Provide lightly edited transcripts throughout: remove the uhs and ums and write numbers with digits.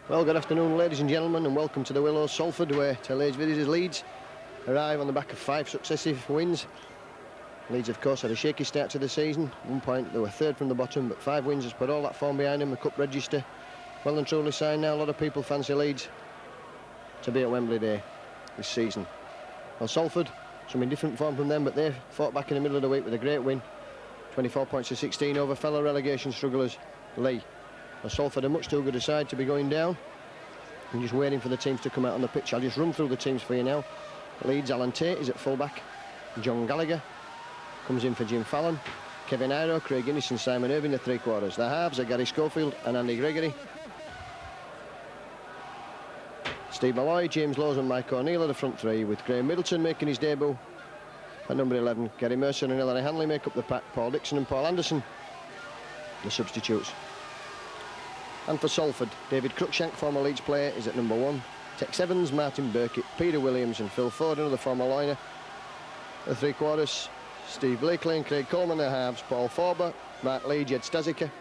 Well, good afternoon, ladies and gentlemen, and welcome to the Willows, Salford, where today's visitors Leeds arrive on the back of 5 successive wins. Leeds, of course, had a shaky start to the season. At one point, they were third from the bottom, but 5 wins has put all that form behind them. The cup register well and truly signed now. A lot of people fancy Leeds to be at Wembley Day this season. Well, Salford, some in different form from them, but they fought back in the middle of the week with a great win. 24 points to 16 over fellow relegation strugglers Leigh. Well, Salford are much too good a side to be going down. I'm just waiting for the teams to come out on the pitch. I'll just run through the teams for you now. Leeds, Alan Tait is at full-back. John Gallagher comes in for Jim Fallon. Kevin Iro, Craig Innes and Simon Irving, the three-quarters. The halves are Gary Schofield and Andy Gregory. Steve Malloy, James Lowes and Mike O'Neill are the front three, with Graham Middleton making his debut. At number 11, Gary Mercer and Ellery Hanley make up the pack. Paul Dixon and Paul Anderson, the substitutes. And for Salford, David Cruikshank, former Leeds player, is at number 1. Tex Evans, Martin Burkitt, Peter Williams and Phil Ford, another former liner. The three-quarters, Steve Blakely and Craig Coleman, the halves, Paul Forber, Mark Lee, Jed Staziker,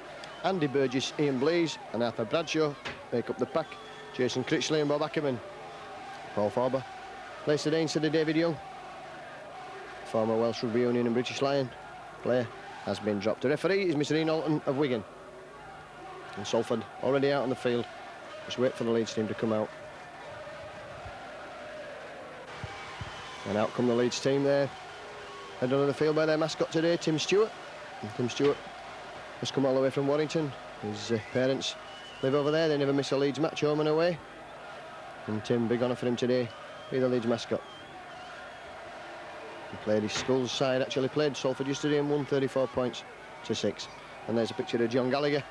Andy Burgess, Ian Blease and Arthur Bradshaw make up the pack. Jason Critchley and Bob Ackerman. Paul Forber plays today instead of David Young. Former Welsh Rugby Union and British Lion player has been dropped. The referee is Mr Ian Alton of Wigan. And Salford already out on the field. Just wait for the Leeds team to come out. And out come the Leeds team there. Head on the field by their mascot today, Tim Stewart. And Tim Stewart has come all the way from Warrington. His parents live over there. They never miss a Leeds match, home and away. And Tim, big honour for him today, be the Leeds mascot. He played his school's side, actually played Salford yesterday and won 34 points to 6. And there's a picture of John Gallagher,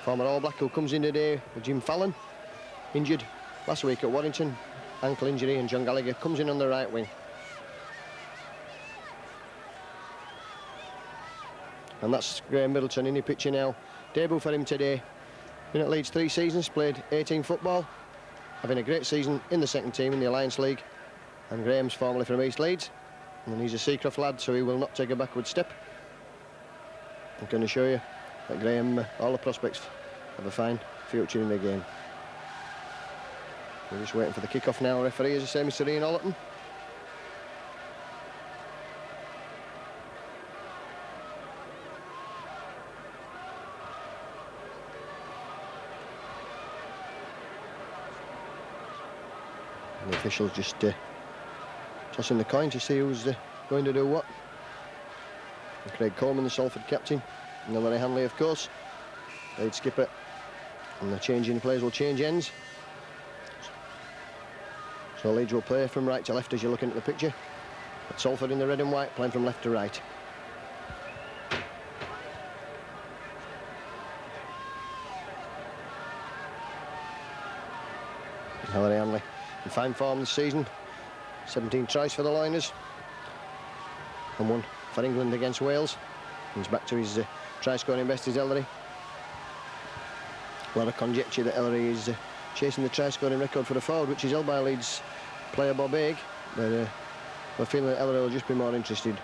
former All Black, who comes in today with Jim Fallon, injured last week at Warrington, ankle injury, and John Gallagher comes in on the right wing. And that's Graham Middleton in the picture now. Debut for him today. Been at Leeds 3 seasons, played 18 football, having a great season in the second team in the Alliance League. And Graham's formerly from East Leeds, and he's a Seacroft lad, so he will not take a backward step. I'm going to show you that Graham, all the prospects have a fine future in the game. We're just waiting for the kick-off now. Referee, as I say, Mr Ian Alton. And the officials just tossing the coin to see who's going to do what. And Craig Coleman, the Salford captain, and Ellery Hanley, of course, Leeds skipper. And the changing players will change ends. So Leeds will play from right to left as you're looking at the picture. But Salford in the red and white, playing from left to right. And Ellery Hanley in fine form this season. 17 tries for the Liners. And 1 for England against Wales. He's back to his try-scoring best is Ellery. A lot of conjecture that Ellery is chasing the try-scoring record for the forward, which is held by Leeds player Bob Haig. But we're feeling that Ellery will just be more interested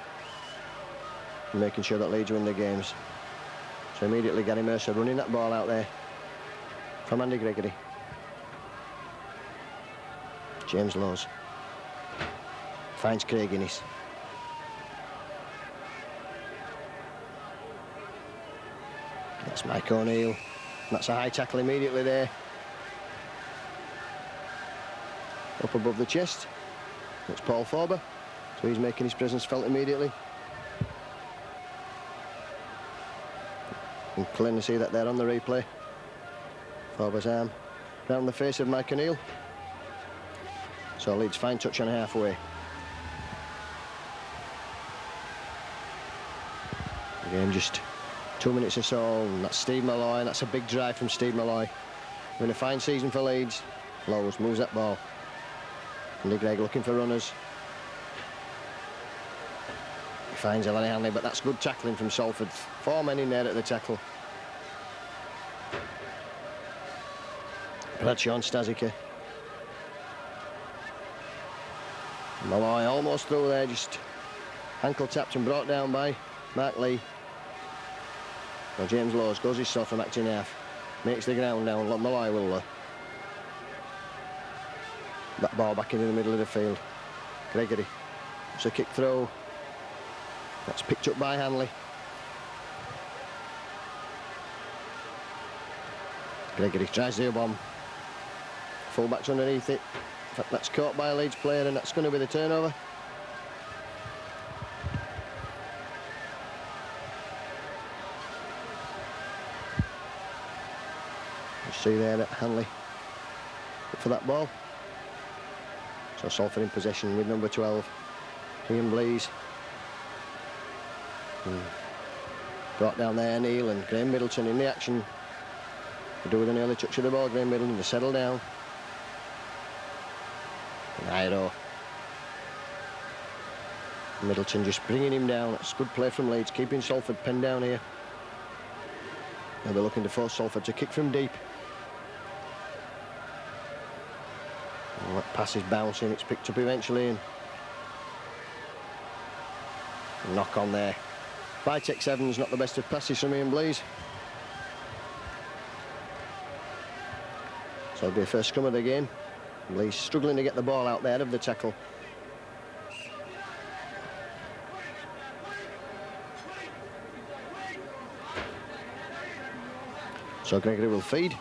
in making sure that Leeds win the games. So immediately Gary Mercer running that ball out there from Andy Gregory. James Lowes finds Craig Innes. That's Mike O'Neill. That's a high tackle immediately there. Up above the chest. That's Paul Forber. So he's making his presence felt immediately. You can clearly see that there on the replay. Forber's arm round the face of Mike O'Neill. So Leeds fine touch on halfway. Again, just 2 minutes or so, and that's Steve Malloy. That's a big drive from Steve Malloy. Having a fine season for Leeds. Lowes moves that ball. Andy Gregg looking for runners. He finds Ellery Hanley, but that's good tackling from Salford. 4 men in there at the tackle. Bradshaw and Staziker. Malloy almost through there, just ankle tapped and brought down by Mark Lee. Well, James Lowes goes his soft from acting half, makes the ground down. Malloy will That ball back into the middle of the field. Gregory. It's a kick throw. That's picked up by Hanley. Gregory tries the bomb. Full-back's underneath it. In fact, that's caught by a Leeds player, and that's going to be the turnover. You see there that Hanley for that ball. So Salford in possession with number 12, Ian Blease. Brought down there, O'Neill and Graham Middleton in the action. To do with an early touch of the ball, Graham Middleton to settle down. And Iro. Middleton just bringing him down. That's good play from Leeds, keeping Salford pinned down here. They'll be looking to force Salford to kick from deep. And that pass is bouncing, it's picked up eventually, and knock on there by Tex Evans. Not the best of passes from Ian Blease. So it'll be the first scrum of the game. Blease struggling to get the ball out there of the tackle. So Gregory will feed.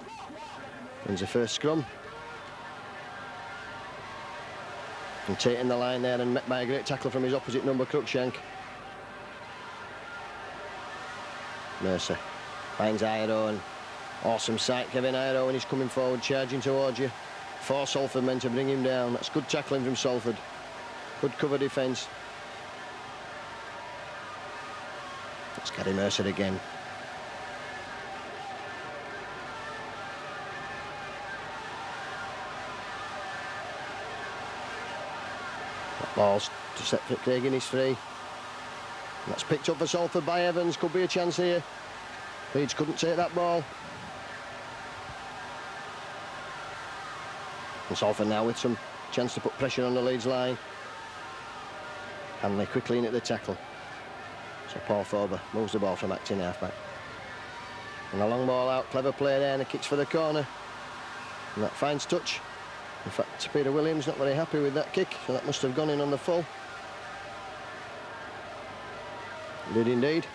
Wins the first scrum. And Tait in the line there, and met by a great tackle from his opposite number, Cruikshank. Mercer finds Iro, and awesome sight, Kevin Iro, when he's coming forward, charging towards you. 4 Salford men to bring him down. That's good tackling from Salford. Good cover defence. It's Gary Mercer again. That ball's to set for Craig, and he's free. And that's picked up for Salford by Evans. Could be a chance here. Leeds couldn't take that ball. And Salford now with some chance to put pressure on the Leeds line. Hanley quickly in at the tackle. So Paul Thorber moves the ball from acting half-back. And a long ball out, clever play there, and a kicks for the corner. And that finds touch. In fact, Peter Williams not very happy with that kick, so that must have gone in on the full. It did indeed.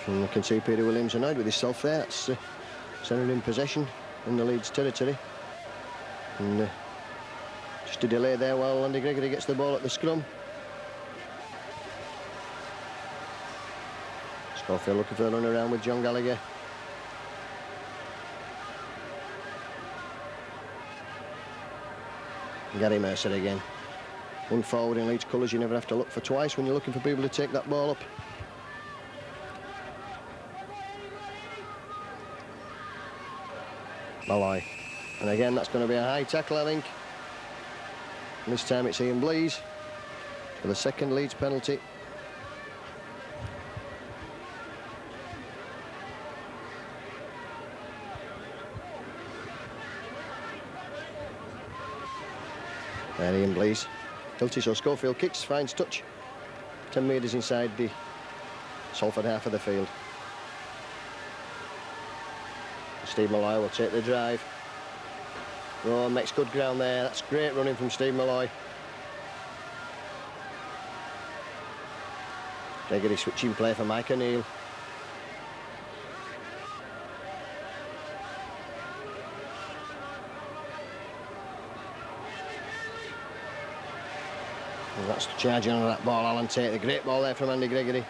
And you can see Peter Williams annoyed with himself there. That's centred in possession in the Leeds territory. And just a delay there while Andy Gregory gets the ball at the scrum. Schofield looking for a run around with John Gallagher. Gary Mercer again. One forward in Leeds colours, you never have to look for twice when you're looking for people to take that ball up. Malloy. And again, that's going to be a high tackle, I think. And this time it's Ian Blease for the second Leeds penalty. There Ian Blease. Guilty, so Schofield kicks, finds touch. 10 metres inside the Salford half of the field. Steve Malloy will take the drive. Oh, makes good ground there. That's great running from Steve Malloy. Gregory switching play for Mike O'Neill. And that's charging on that ball, Alan Tait. A great ball there from Andy Gregory.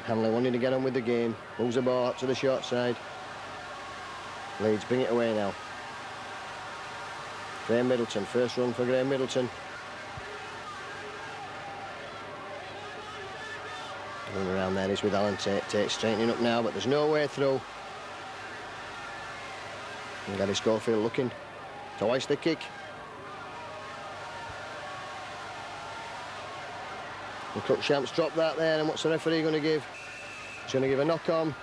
Hanley wanting to get on with the game. Moves the ball up to the short side. Leeds bring it away now. Graham Middleton, first run for Graham Middleton. Run around there is with Alan Tait. Tait straightening up now, but there's no way through. And Gary Schofield looking to hoist the kick. And Cruikshank's dropped that there, and what's the referee going to give? He's going to give a knock on.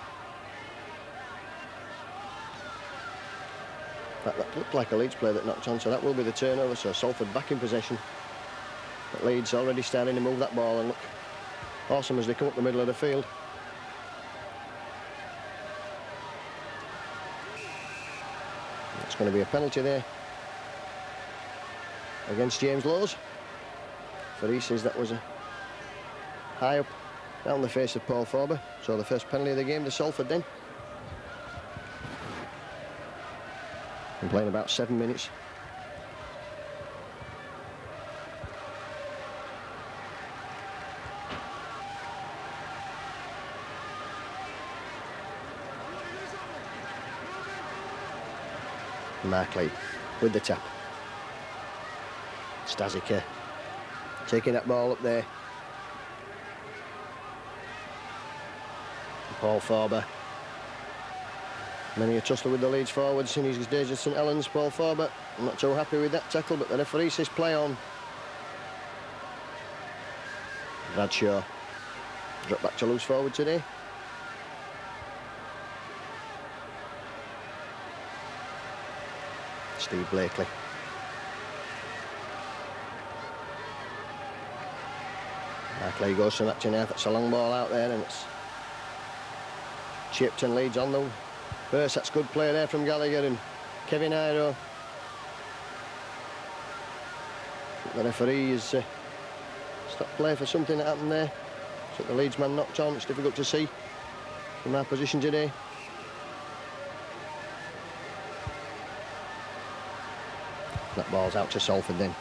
That looked like a Leeds player that knocked on, so that will be the turnover. So Salford back in possession. But Leeds already starting to move that ball and look awesome as they come up the middle of the field. It's going to be a penalty there against James Lowe's. For he says that was a high up down the face of Paul Forber. So the first penalty of the game to Salford then. Been playing about 7 minutes. Markley with the tap. Stasica taking that ball up there. Paul Forber. Many a tussle with the Leeds forwards in his days at St Helens. Paul Forber not too happy with that tackle, but the referee says play on. Bradshaw dropped back to loose forward today. Steve Blakely. Markley goes to matching now. That's a long ball out there, and it's chipped and Leeds on the burst. That's good play there from Gallagher and Kevin Iro. The referee has stopped play for something that happened there. So the Leeds man knocked on. It's difficult to see from our position today. That ball's out to Salford then.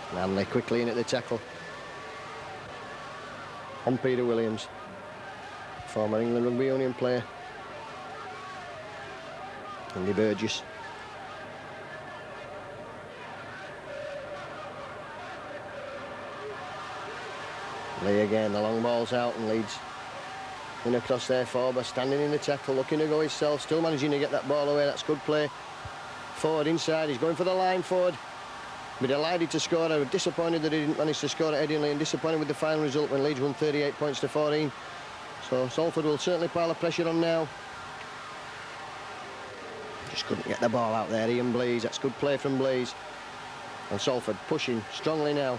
And Hanley quickly in at the tackle. On Peter Williams, former England Rugby Union player. Andy Burgess. Lee again, the long ball's out and Leeds in across there. Forber standing in the tackle, looking to go himself, still managing to get that ball away. That's good play. Forward inside, he's going for the line forward. Be delighted to score. I was disappointed that he didn't manage to score at Headingley, and disappointed with the final result when Leeds won 38 points to 14. So Salford will certainly pile the pressure on now. Just couldn't get the ball out there. Ian Blease, that's good play from Blease. And Salford pushing strongly now,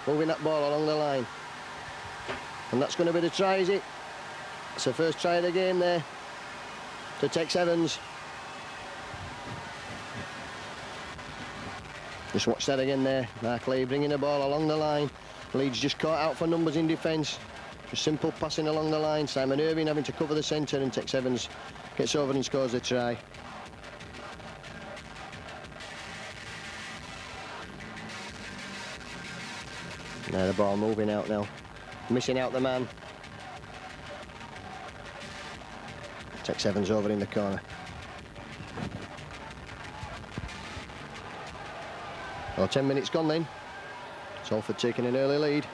moving that ball along the line. And that's going to be the try, is it? It's the first try of the game there to Tex Evans. Just watch that again there. Markley bringing the ball along the line. Leeds just caught out for numbers in defence. Just simple passing along the line. Simon Irving having to cover the centre, and Tex Evans gets over and scores the try. Now the ball moving out now. Missing out the man. Tex Evans over in the corner. Well, 10 minutes gone then. Salford taking an early lead.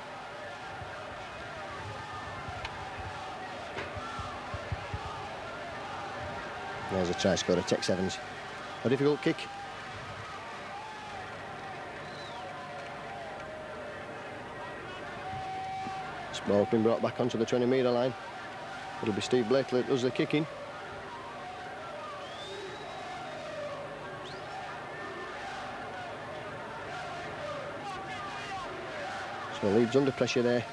There's a try score of Tex Evans. A difficult kick. This ball's been brought back onto the 20-metre line. It'll be Steve Blakely that does the kicking. So Leeds under pressure there.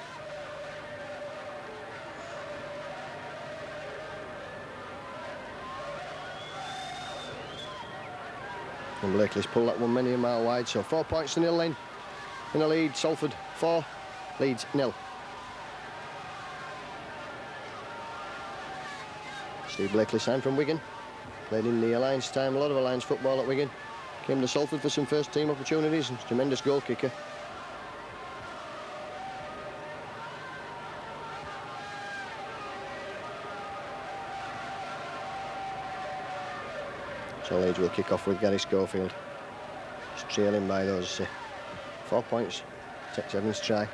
And Blakely's pulled that one many a mile wide, so 4 points to 0 then. In the lead, Salford 4, Leeds 0. Steve Blakely signed from Wigan, played in the Alliance time, a lot of Alliance football at Wigan. Came to Salford for some first team opportunities, and tremendous goal kicker. So Leeds will kick off with Gary Schofield. Just trailing by those 4 points. Tex Evans try.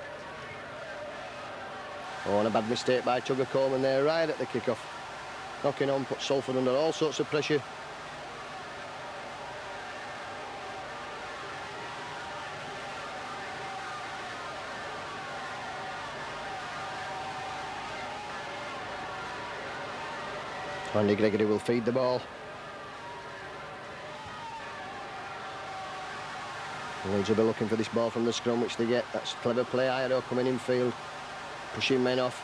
Oh, and a bad mistake by Tugger Coleman there, right at the kick-off. Knocking on, put Salford under all sorts of pressure. Andy Gregory will feed the ball. Leeds will be looking for this ball from the scrum, which they get. That's clever play. Iro coming in field, pushing men off.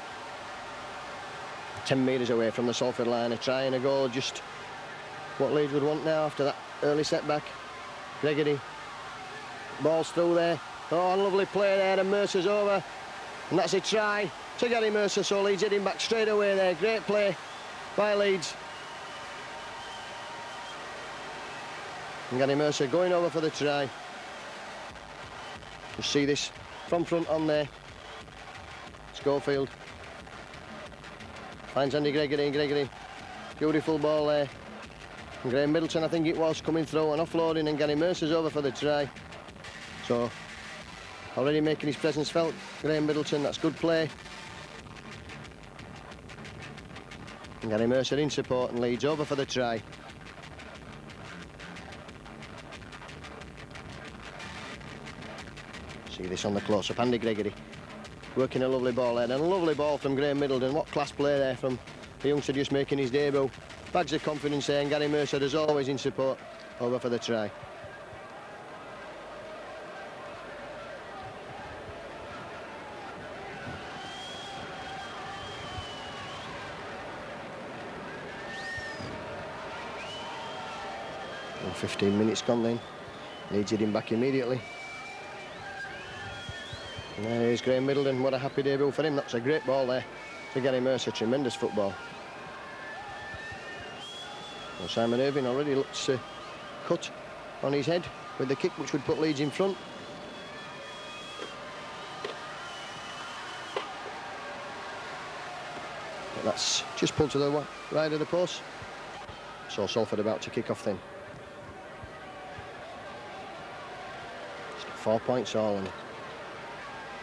10 metres away from the Salford line, a try and a goal just what Leeds would want now after that early setback. Gregory, ball's through there. Oh, lovely play there, and Mercer's over. And that's a try to Gary Mercer, so Leeds heading back straight away there. Great play by Leeds. And Gary Mercer going over for the try. You see this from front on there. Schofield finds Andy Gregory, and Gregory, beautiful ball there. And Graham Middleton, I think it was, coming through and offloading, and Gary Mercer's over for the try. So, already making his presence felt, Graham Middleton, that's good play. And Gary Mercer in support, and Leeds over for the try. See this on the close-up, Andy Gregory working a lovely ball there, and a lovely ball from Graham Middleton. What class play there from the youngster just making his debut. Bags of confidence there, and Gary Mercer, as always, in support, over for the try. And 15 minutes gone then. Leeds heading back immediately. And there's Graham Middleton. What a happy debut for him. That's a great ball there to Gary Mercer. Tremendous football. Well, Simon Irving already looks cut on his head with the kick, which would put Leeds in front. But that's just pulled to the right of the post. So Salford about to kick off then. It's 4 points all, and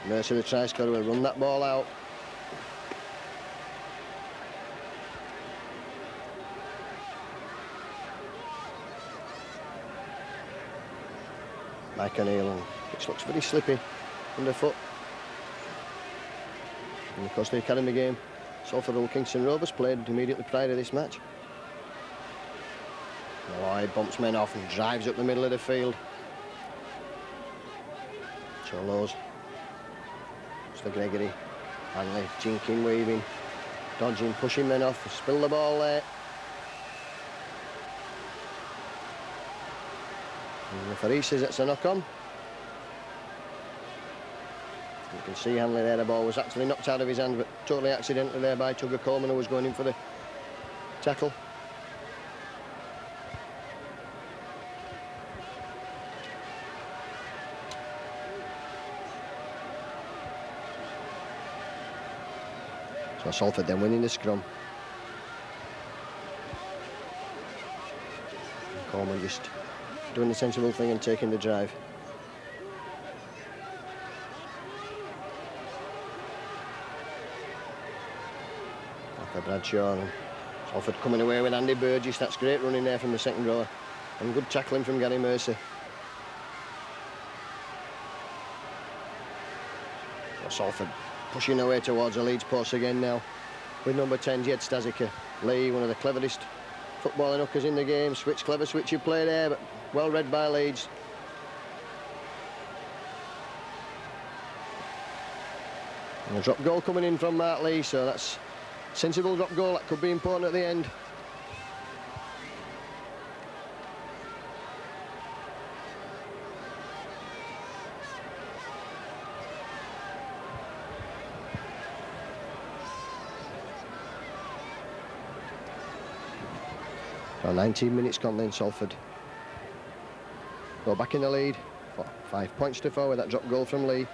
Mercer, the try scorer, will run that ball out. Mike O'Neill, and it looks very slippy underfoot. And of course the academy game, Salford Old Kingston Rovers, played immediately prior to this match. Lloyd bumps men off and drives up the middle of the field. Cholos. It's for Gregory. Hanley jinking, weaving, dodging, pushing men off. Spill the ball there. And the referee says it's a knock-on. You can see Hanley there, the ball was actually knocked out of his hand, but totally accidentally there by Tugger Coleman, who was going in for the tackle. So Salford then winning the scrum. Coleman just doing the sensible thing and taking the drive. After Bradshaw, and Salford coming away with Andy Burgess. That's great running there from the second row, and good tackling from Gary Mercer. So Salford pushing their way towards the Leeds post again now, with number 10 Jed Stasiker. Lee, one of the cleverest footballing hookers in the game. Clever switchy play there, but well read by Leeds. And a drop goal coming in from Mark Lee, so that's a sensible drop goal. That could be important at the end. So 19 minutes gone then, Salford go back in the lead. 5 points to 4 with that drop goal from Lee.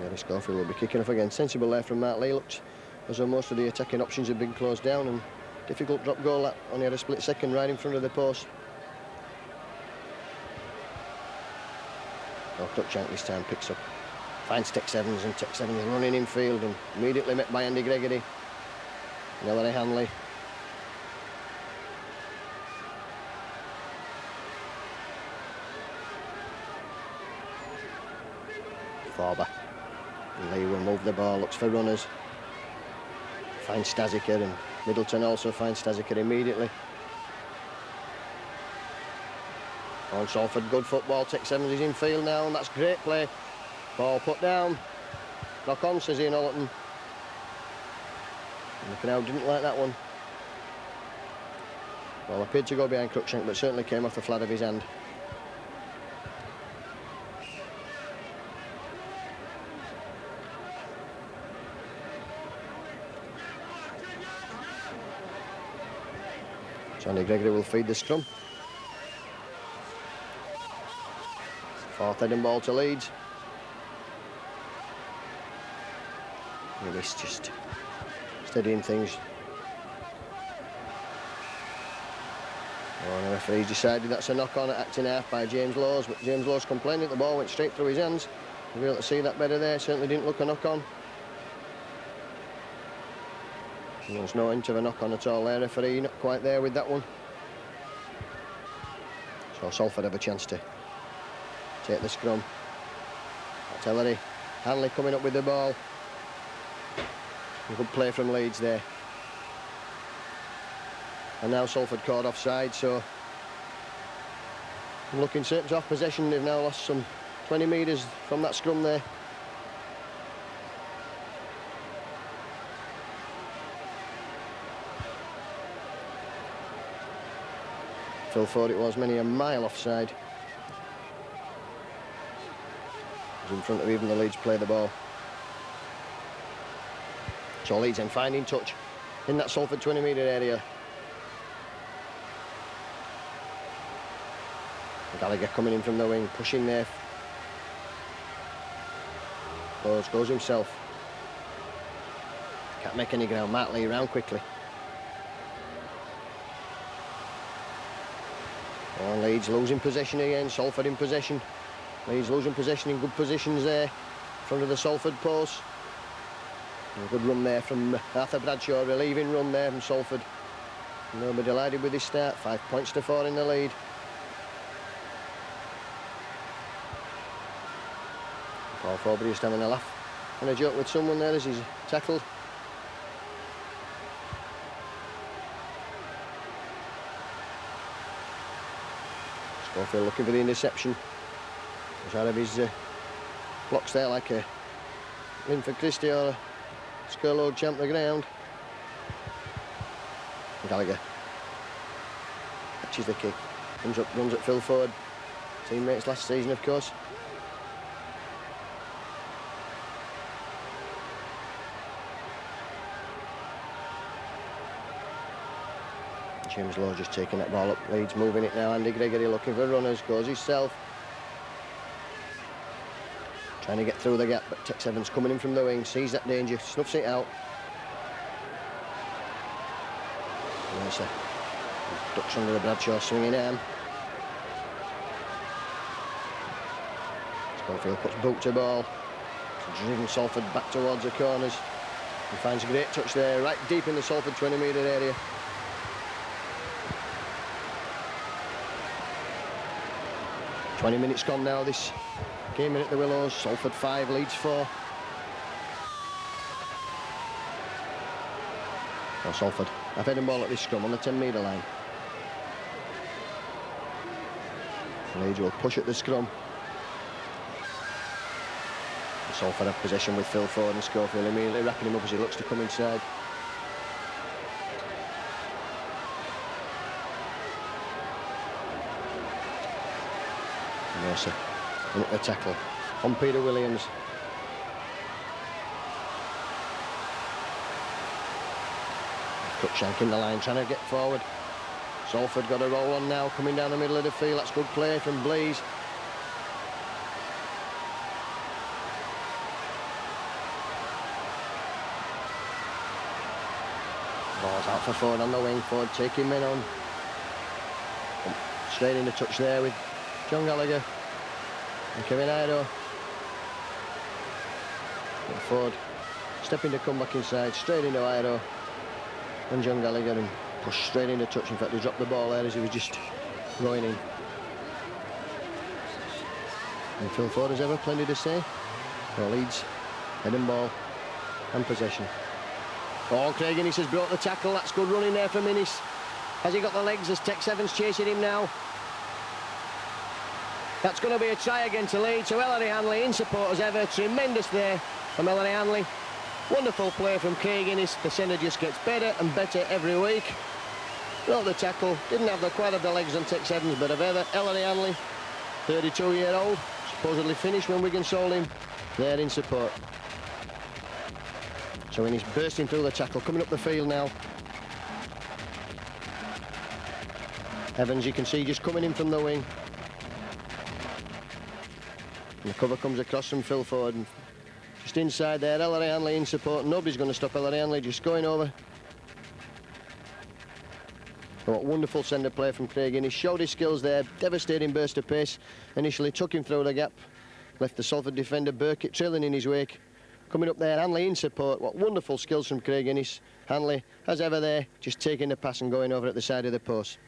And Schofield will be kicking off again. Sensible there from Mark Lee. Looked as though most of the attacking options have been closed down, and difficult drop goal that only had a split second right in front of the post. Oh, Cruikshank this time picks up, finds Tex Evans, and Tex Evans running in field and immediately met by Andy Gregory and Ellery Hanley. Forber. And Lee will move the ball, looks for runners. Finds Stasiker, and Middleton also finds Stasiker immediately. On Salford, good football. Tex Evans is in field now, and that's great play. Ball put down. Knock on, says Ian Ollerton. McAnally didn't like that one. Well, appeared to go behind Cruikshank, but certainly came off the flat of his hand. Johnny Gregory will feed the scrum. Fourth heading ball to Leeds. Innis just steadying things. Oh, the referee's decided that's a knock-on at acting half by James Lawes, but James Lawes complaining that the ball went straight through his hands. You'll be able to see that better there. Certainly didn't look a knock-on. There's no hint of a knock-on at all there. Referee not quite there with that one. So Salford have a chance to take the scrum. That's Ellery. Hanley coming up with the ball. Good play from Leeds there. And now Salford caught offside, so looking certain to have possession. They've now lost some 20 metres from that scrum there. Phil thought it was many a mile offside. He was in front of even the Leeds play the ball. So Leeds then finding touch in that Salford 20-metre area. Gallagher coming in from the wing, pushing there. Willows goes himself. Can't make any ground. Mark Lee round quickly. Oh, Leeds losing possession again. Salford in possession. Leeds losing possession in good positions there. In front of the Salford post. A good run there from Arthur Bradshaw. Relieving run there from Salford. And they'll be delighted with this start. 5 points to 4 in the lead. Paul Forbury just having a laugh and a joke with someone there as he's tackled. Schofield looking for the interception. He's out of his blocks there like a Linford Christie or a Skurlow champ the ground. Gallagher catches the kick, comes up, runs at Phil Ford. Teammates last season, of course. James Lowe just taking that ball up. Leeds moving it now. Andy Gregory looking for runners. Goes himself. Trying to get through the gap, but Tex Evans coming in from the wing. Sees that danger. Snuffs it out. Mercer ducks under the Bradshaw swinging arm. Schofield puts boot to ball. Driven Salford back towards the corners. He finds a great touch there, right deep in the Salford 20-metre area. "20 minutes gone now, this game in at the Willows. Salford 5, Leeds 4. Now Salford have heading ball at this scrum on the 10-metre line. Leeds will push at the scrum. And Salford have possession with Phil Ford and Schofield immediately wrapping him up as he looks to come inside. Mercer in at the tackle on Peter Williams. Cruikshank in the line trying to get forward. Salford got a roll on now, coming down the middle of the field. That's good play from Blease. Ball's out for Ford on the wing. Ford taking men on. Straight in the touch there with John Gallagher and Kevin Ido. And Ford stepping to come back inside, straight into Ido and John Gallagher, and pushed straight into touch. In fact, he dropped the ball there as he was just going in. And Phil Ford has ever plenty to say. Well, Leeds, heading ball and possession. Oh, Craig Innis has brought the tackle. That's good running there from Innis. Has he got the legs as Tex Evans chasing him now? That's going to be a try again to Leeds. So Ellery Hanley in support as ever. Tremendous there from Ellery Hanley. Wonderful play from Craig Innes. The centre just gets better and better every week. Brought the tackle, didn't have the quite of the legs on Tex Evans, but of ever, Ellery Hanley, 32-year-old, supposedly finished when Wigan sold him, there in support. So Innes bursting through the tackle, coming up the field now. Evans, you can see, just coming in from the wing. And the cover comes across from Phil Ford. And just inside there, Ellery Hanley in support. Nobody's going to stop Ellery Hanley, just going over. What wonderful centre play from Craig Innes. Showed his skills there, devastating burst of pace. Initially took him through the gap. Left the Salford defender Burkitt trailing in his wake. Coming up there, Hanley in support. What wonderful skills from Craig Innes. Hanley, as ever there, just taking the pass and going over at the side of the post.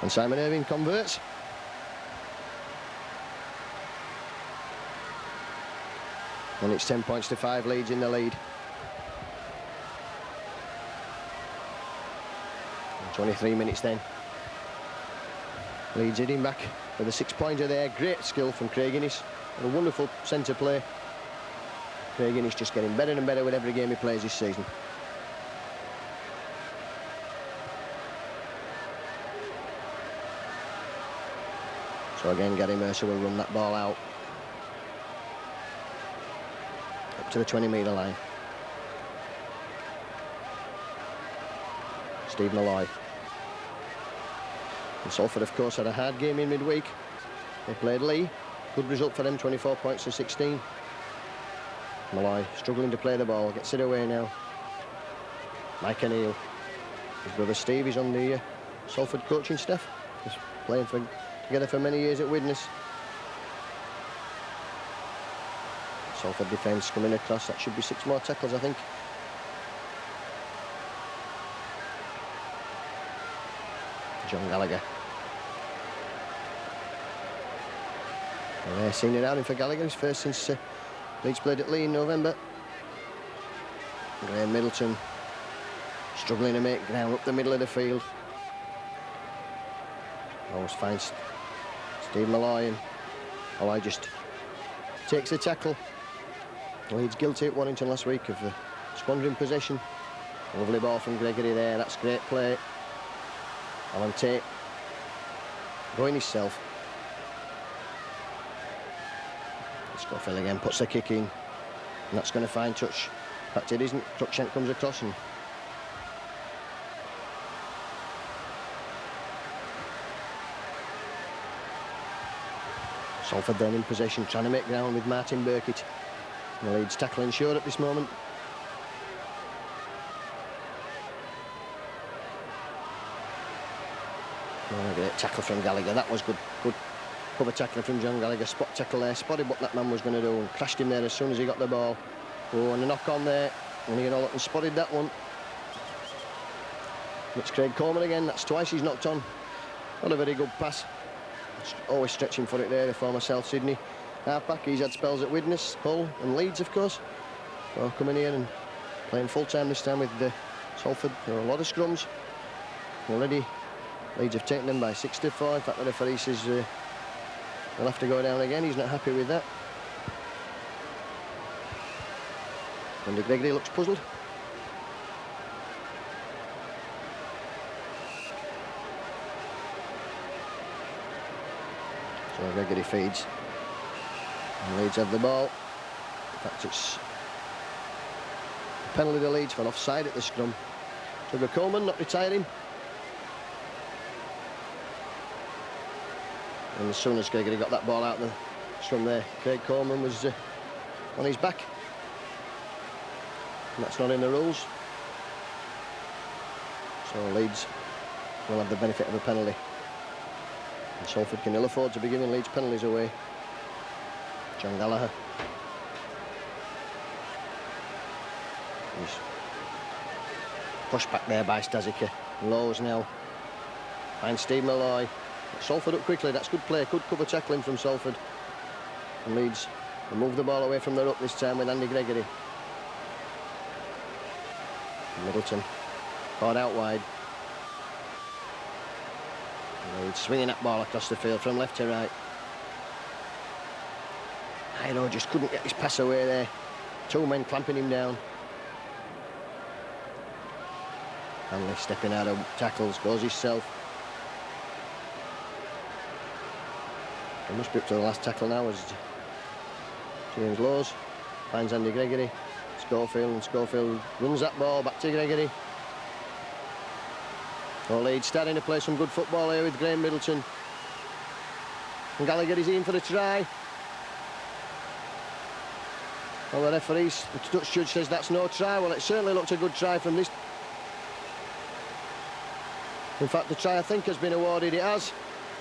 And Simon Irving converts. And it's 10 points to 5, Leeds in the lead. 23 minutes then. Leeds heading back with a 6-pointer there. Great skill from Craig Innes. And a wonderful centre play. Craig Innes just getting better and better with every game he plays this season. So again, Gary Mercer will run that ball out. Up to the 20-metre line. Steve Malloy. And Salford, of course, had a hard game in midweek. They played Lee. Good result for them, 24 points to 16. Malloy struggling to play the ball. Gets it away now. Mike O'Neill. His brother Steve is on the Salford coaching staff. He's playing together for many years at Widnes. Salford defence coming across. That should be 6 more tackles, I think. John Gallagher. Well, senior outing for Gallagher. His first since Leeds played at Lee in November. Graham Middleton struggling to make ground up the middle of the field. Always finds Steve Malloy, and Malloy just takes the tackle. Leeds guilty at Warrington last week of squandering possession. Lovely ball from Gregory there. That's great play. Alan Tait going himself. Scofield again puts the kick in, and that's going to find touch. In fact, it isn't. Cruikshank comes across and Salford then in possession, trying to make ground with Martin Burkitt. The Leeds tackling sure at this moment. Oh, great tackle from Gallagher. That was good cover tackling from John Gallagher. Spot tackle there. Spotted what that man was going to do and crashed him there as soon as he got the ball. Oh, and a knock on there. And he got and spotted that one. It's Craig Coleman again. That's twice he's knocked on. Not a very good pass. Always stretching for it there, the former South Sydney halfback. He's had spells at Widnes, Hull and Leeds, of course. So coming here and playing full-time this time with Salford. There are a lot of scrums. Already Leeds have taken them by 6-4. In fact, the referee says they'll have to go down again. He's not happy with that. And Gregory looks puzzled. So Gregory feeds. And Leeds have the ball. In fact, it's a penalty to Leeds for offside at the scrum. Tugger Coleman not retiring. And as soon as Gregory got that ball out of the scrum there, Craig Coleman was on his back. And that's not in the rules. So Leeds will have the benefit of a penalty. And Salford can ill afford to be giving Leeds penalties away. John Gallagher. He's pushed back there by Stazika. Lows now. Finds Steve Malloy. Salford up quickly. That's good play. Good cover tackling from Salford. And Leeds will move the ball away from the ruck this time with Andy Gregory. Middleton. Caught out wide. Leeds swinging that ball across the field from left to right. Iro just couldn't get his pass away there. Two men clamping him down. Hanley stepping out of tackles, goes himself. He must be up to the last tackle now as James Lowe's finds Andy Gregory. Schofield, and Schofield runs that ball back to Gregory. Well, Leeds starting to play some good football here with Graham Middleton. And Gallagher is in for the try. Well, the referees, the Dutch judge says that's no try. Well, it certainly looked a good try from this. In fact, the try I think has been awarded. It has.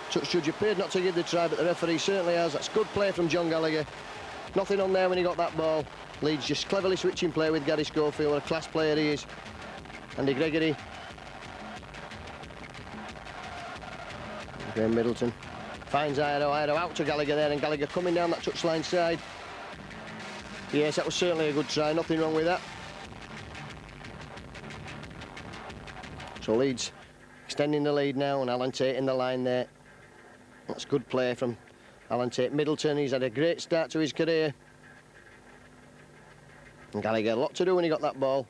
Touch judge appeared not to give the try, but the referee certainly has. That's good play from John Gallagher. Nothing on there when he got that ball. Leeds just cleverly switching play with Gary Schofield. What a class player he is. Andy Gregory. Graham Middleton finds Iro out to Gallagher there, and Gallagher coming down that touchline side. Yes, that was certainly a good try, nothing wrong with that. So Leeds extending the lead now, and Alan Tait in the line there. That's good play from Alan Tait. Middleton, he's had a great start to his career. And Gallagher had a lot to do when he got that ball.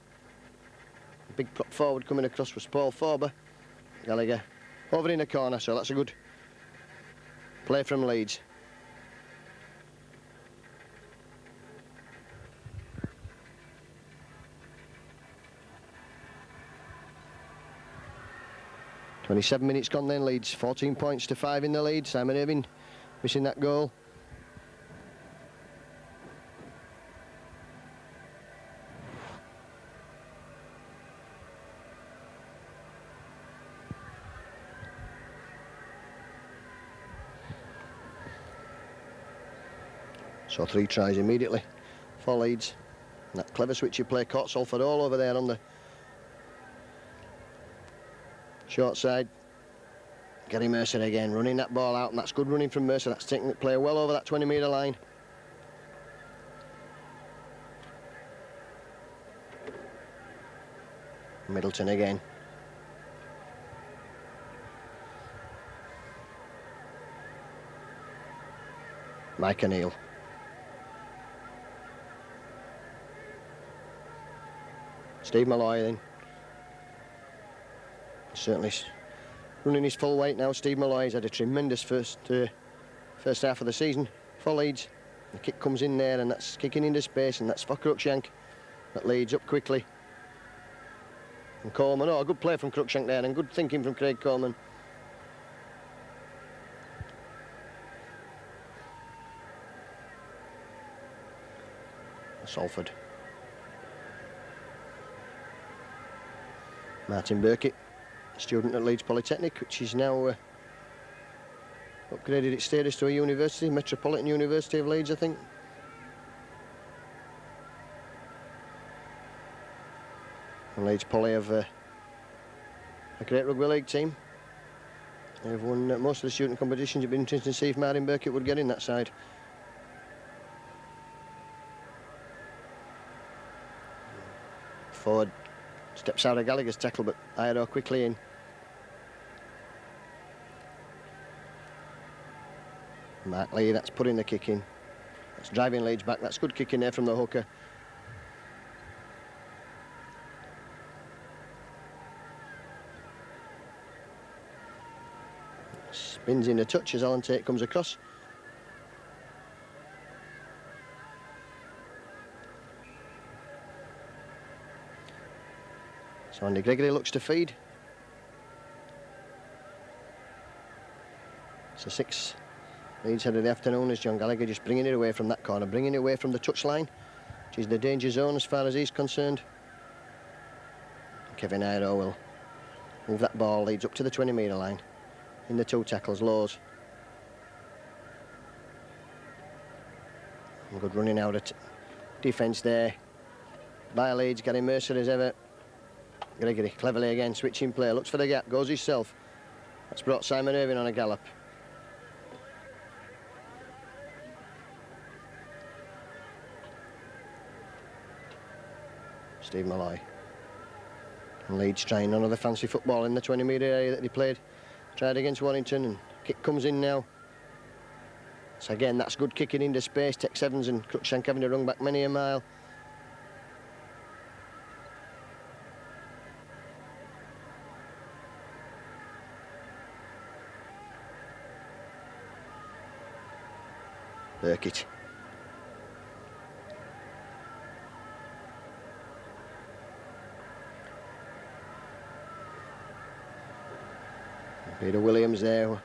The big prop forward coming across was Paul Forber. Gallagher over in the corner, so that's a good play from Leeds. "27 minutes gone then, Leeds 14 points to 5 in the lead. Simon Irving missing that goal. So 3 tries immediately for Leeds. And that clever switchy play caught Salford all over there on the short side. Gary Mercer again running that ball out, and that's good running from Mercer. That's taking the player well over that 20-metre line. Middleton again. Mike O'Neill. Steve Malloy then. Certainly running his full weight now. Steve Malloy's had a tremendous first half of the season for Leeds. The kick comes in there, and that's kicking into space, and that's for Cruikshank. That Leeds up quickly. And Coleman, oh, a good play from Cruikshank there, and good thinking from Craig Coleman. Salford. Martin Burkitt, student at Leeds Polytechnic, which is now upgraded its status to a university, Metropolitan University of Leeds, I think. And Leeds Poly have a great rugby league team. They've won most of the student competitions. It'd be interesting to see if Martin Burkitt would get in that side. Forward steps out of Gallagher's tackle, but Iro quickly in. Mark Lee, that's putting the kick in. That's driving Leeds back. That's good kick in there from the hooker. Spins in a touch as Alan Tait comes across. So Andy Gregory looks to feed. So 6 Leeds head of the afternoon as John Gallagher just bringing it away from that corner, bringing it away from the touchline, which is the danger zone as far as he's concerned. Kevin Iro will move that ball. Leeds up to the 20-metre line in the 2 tackles. Lowe's. Good running out of defence there by Leeds. Gary Mercer as ever. Gregory cleverly again, switching play, looks for the gap, goes himself. That's brought Simon Irving on a gallop. Steve Malloy. And Leeds trying none of the fancy football in the 20-metre area that they played. Tried against Warrington, and kick comes in now. So again, that's good kicking into space. Tex Evans and Cruikshank having to run back many a mile. Burkitt. Peter Williams there,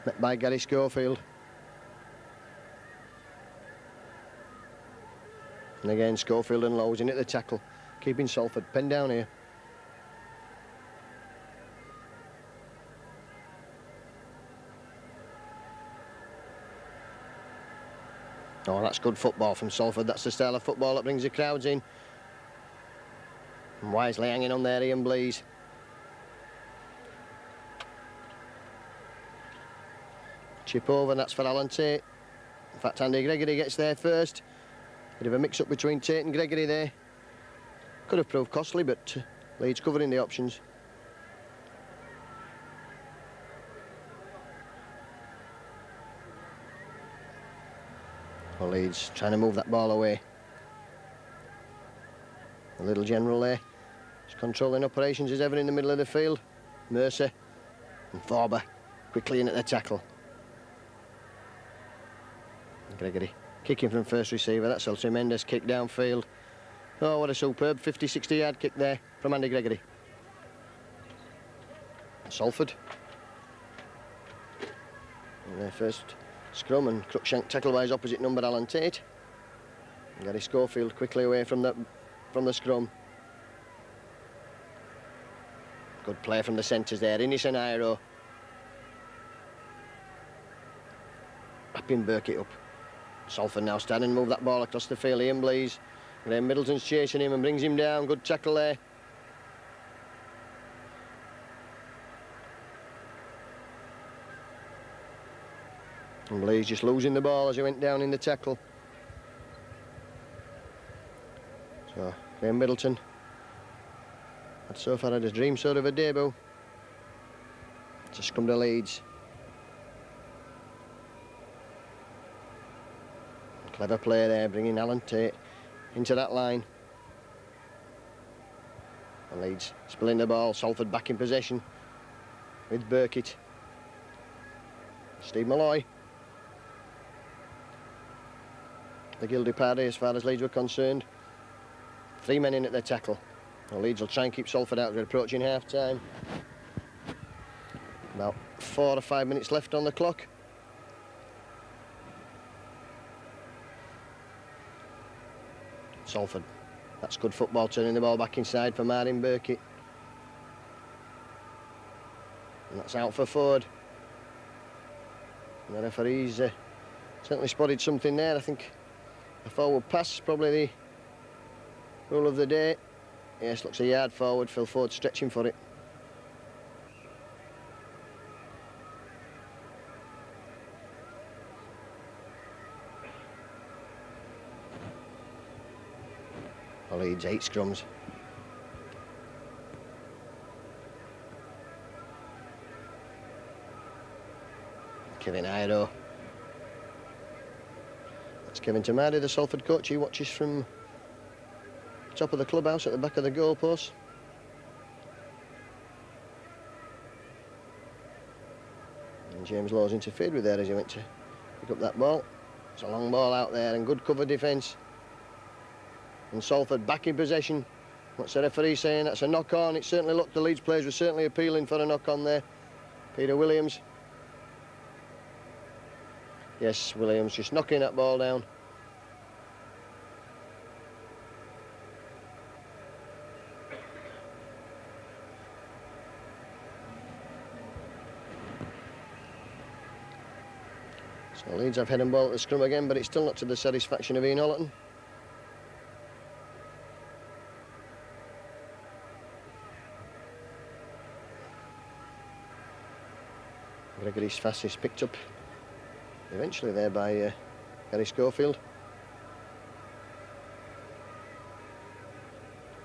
met by Gary Schofield. And again, Schofield and Lowe's in at the tackle, keeping Salford pinned down here. Oh, that's good football from Salford. That's the style of football that brings the crowds in. And wisely hanging on there, Ian Blease. Chip over, and that's for Alan Tait. In fact, Andy Gregory gets there first. Bit of a mix-up between Tait and Gregory there. Could have proved costly, but Leeds covering the options. Well, Leeds trying to move that ball away. The little general there. He's controlling operations as ever in the middle of the field. Mercer and Forber quickly in at the tackle. Gregory kicking from first receiver. That's a tremendous kick downfield. Oh, what a superb 50-60 yard kick there from Andy Gregory. Salford. And their first scrum, and Cruikshank tackled by his opposite number, Alan Tait. And Gary Schofield quickly away from the scrum. Good play from the centres there. Innes and Iro. Wrapping Burkitt up. Salford now standing, move that ball across the field. Ian Blease. And then Middleton's chasing him and brings him down. Good tackle there. And Blease just losing the ball as he went down in the tackle. So, Graham Middleton had so far had a dream sort of a debut. Just come to Leeds. Clever play there, bringing Alan Tait into that line. And Leeds spilling the ball. Salford back in possession with Burkitt. Steve Malloy. The guilty party as far as Leeds were concerned. 3 men in at their tackle. Well, Leeds will try and keep Salford out. We're approaching half time. About 4 or 5 minutes left on the clock. Salford. That's good football, turning the ball back inside for Martin Burkitt. And that's out for Ford. And the referee's certainly spotted something there. I think a forward pass, probably the rule of the day. Yes, looks a yard forward. Phil Ford stretching for it. Leeds 8 scrums. Kevin Iro. That's Kevin Tamadi, the Salford coach. He watches from top of the clubhouse at the back of the goalpost. And James Lawes interfered with there as he went to pick up that ball. It's a long ball out there and good cover defence. And Salford back in possession. What's the referee saying? That's a knock-on. It certainly looked, the Leeds players were certainly appealing for a knock-on there. Peter Williams. Yes, Williams just knocking that ball down. So Leeds have head and ball at the scrum again, but it's still not to the satisfaction of Ian Ollerton. Gregory's fastest picked up eventually there by Gary Schofield.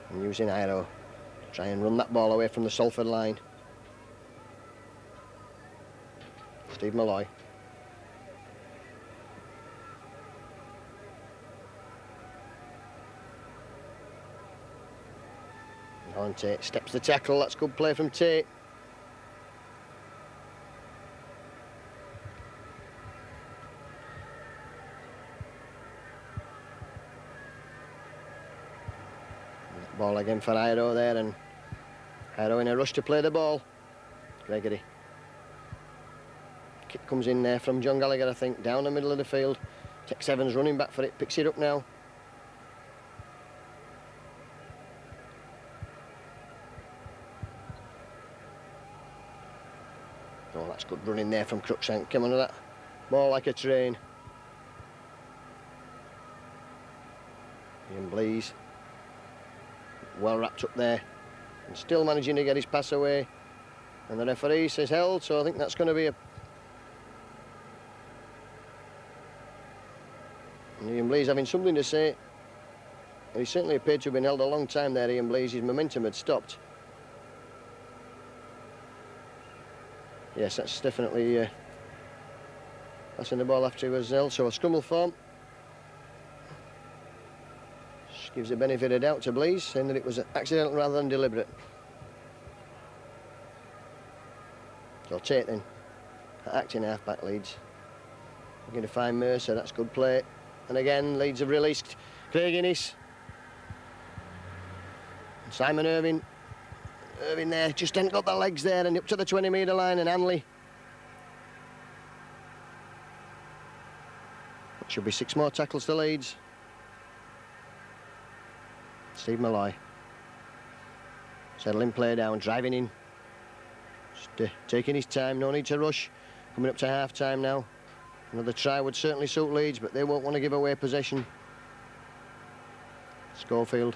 And using Iro to try and run that ball away from the Salford line. Steve Malloy. Alan Tait steps the tackle. That's good play from Tait. Ball again for Iro there, and Iro in a rush to play the ball. Gregory. Kick comes in there from John Gallagher, I think, down the middle of the field. Tech Seven's running back for it, picks it up now. Oh, that's good running there from Cruikshank. Come on to that ball like a train. Ian Blease. Well wrapped up there. And still managing to get his pass away. And the referee says held, so I think that's going to be a... And Ian Blease having something to say. He certainly appeared to have been held a long time there, Ian Blease. His momentum had stopped. Yes, that's definitely passing the ball after he was held, so a scrummel form. Just gives the benefit of doubt to Blease, saying that it was accidental rather than deliberate. So Tait then, acting half-back Leeds. Looking to find Mercer, that's good play. And again, Leeds have released Craig Innes. And Simon Irving. Irving there, just hadn't got the legs there, and up to the 20-metre line, and Hanley. Should be 6 more tackles to Leeds. Steve Malloy. Settling play down, driving in. Just taking his time, no need to rush. Coming up to half-time now. Another try would certainly suit Leeds, but they won't want to give away possession. Schofield.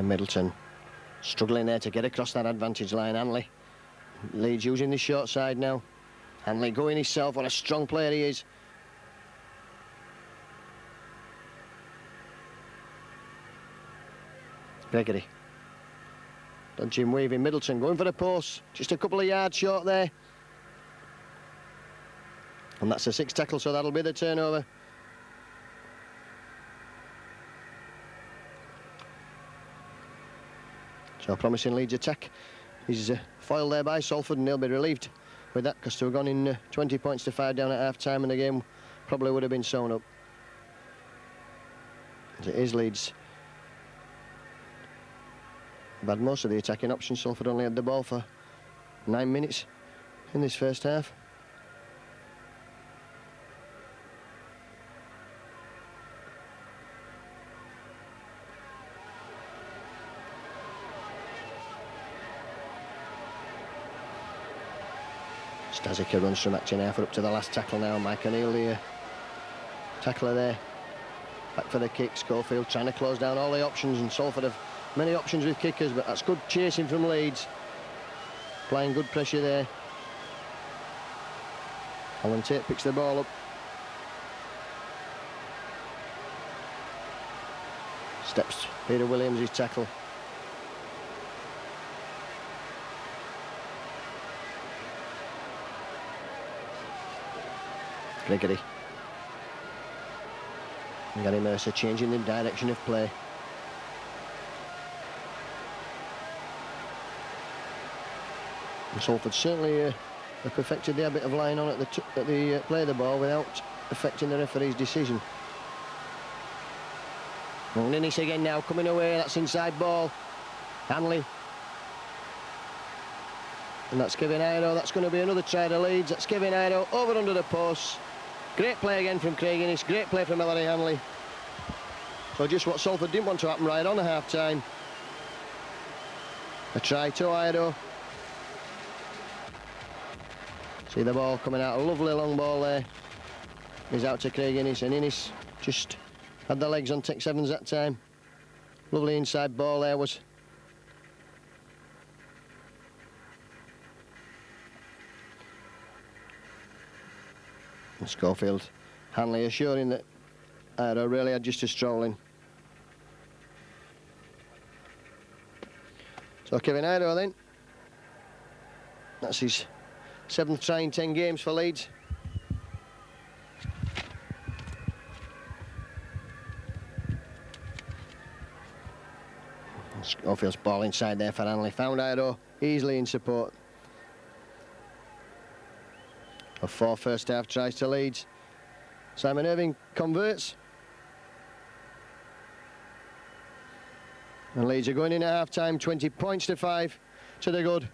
Middleton struggling there to get across that advantage line. Hanley. Leeds using the short side now. Hanley going himself. What a strong player he is. Gregory. Dodging, weaving. Middleton going for the post. Just a couple of yards short there. And that's a 6 tackle, so that'll be the turnover. So promising Leeds attack. He's foiled there by Salford, and they'll be relieved with that, because they've gone in 20 points to 5 down at half-time, and the game probably would have been sewn up. As it is, Leeds have had most of the attacking options. Salford only had the ball for 9 minutes in this first half. Stazika runs from action half up to the last tackle now. Mike O'Neill, the tackler there. Back for the kick. Schofield trying to close down all the options, and Salford have many options with kickers, but that's good chasing from Leeds. Applying good pressure there. Alan Tait picks the ball up. Steps Peter Williams, his tackle. Gregory. And Gary Mercer changing the direction of play. And Salford certainly have perfected their bit of line on at the play of the ball without affecting the referee's decision. And Innes again now coming away. That's inside ball. Hanley. And that's Kevin Iro. That's going to be another try to Leeds. That's Kevin Iro over under the post. Great play again from Craig Innes. Great play from Ellery Hanley. So just what Salford didn't want to happen right on a half-time. A try to Iro. See the ball coming out. A lovely long ball there. He's out to Craig Innes, and Innes just had the legs on Tech Sevens that time. Lovely inside ball there was. And Schofield. Hanley assuring that Iro really had just a stroll in. So Kevin Iro then. That's his 7th try in 10 games for Leeds. Schofield's ball inside there for Hanley. Found Ido easily in support. Of 4 first half tries to Leeds. Simon Irving converts. And Leeds are going in at half-time, 20 points to 5 to the good.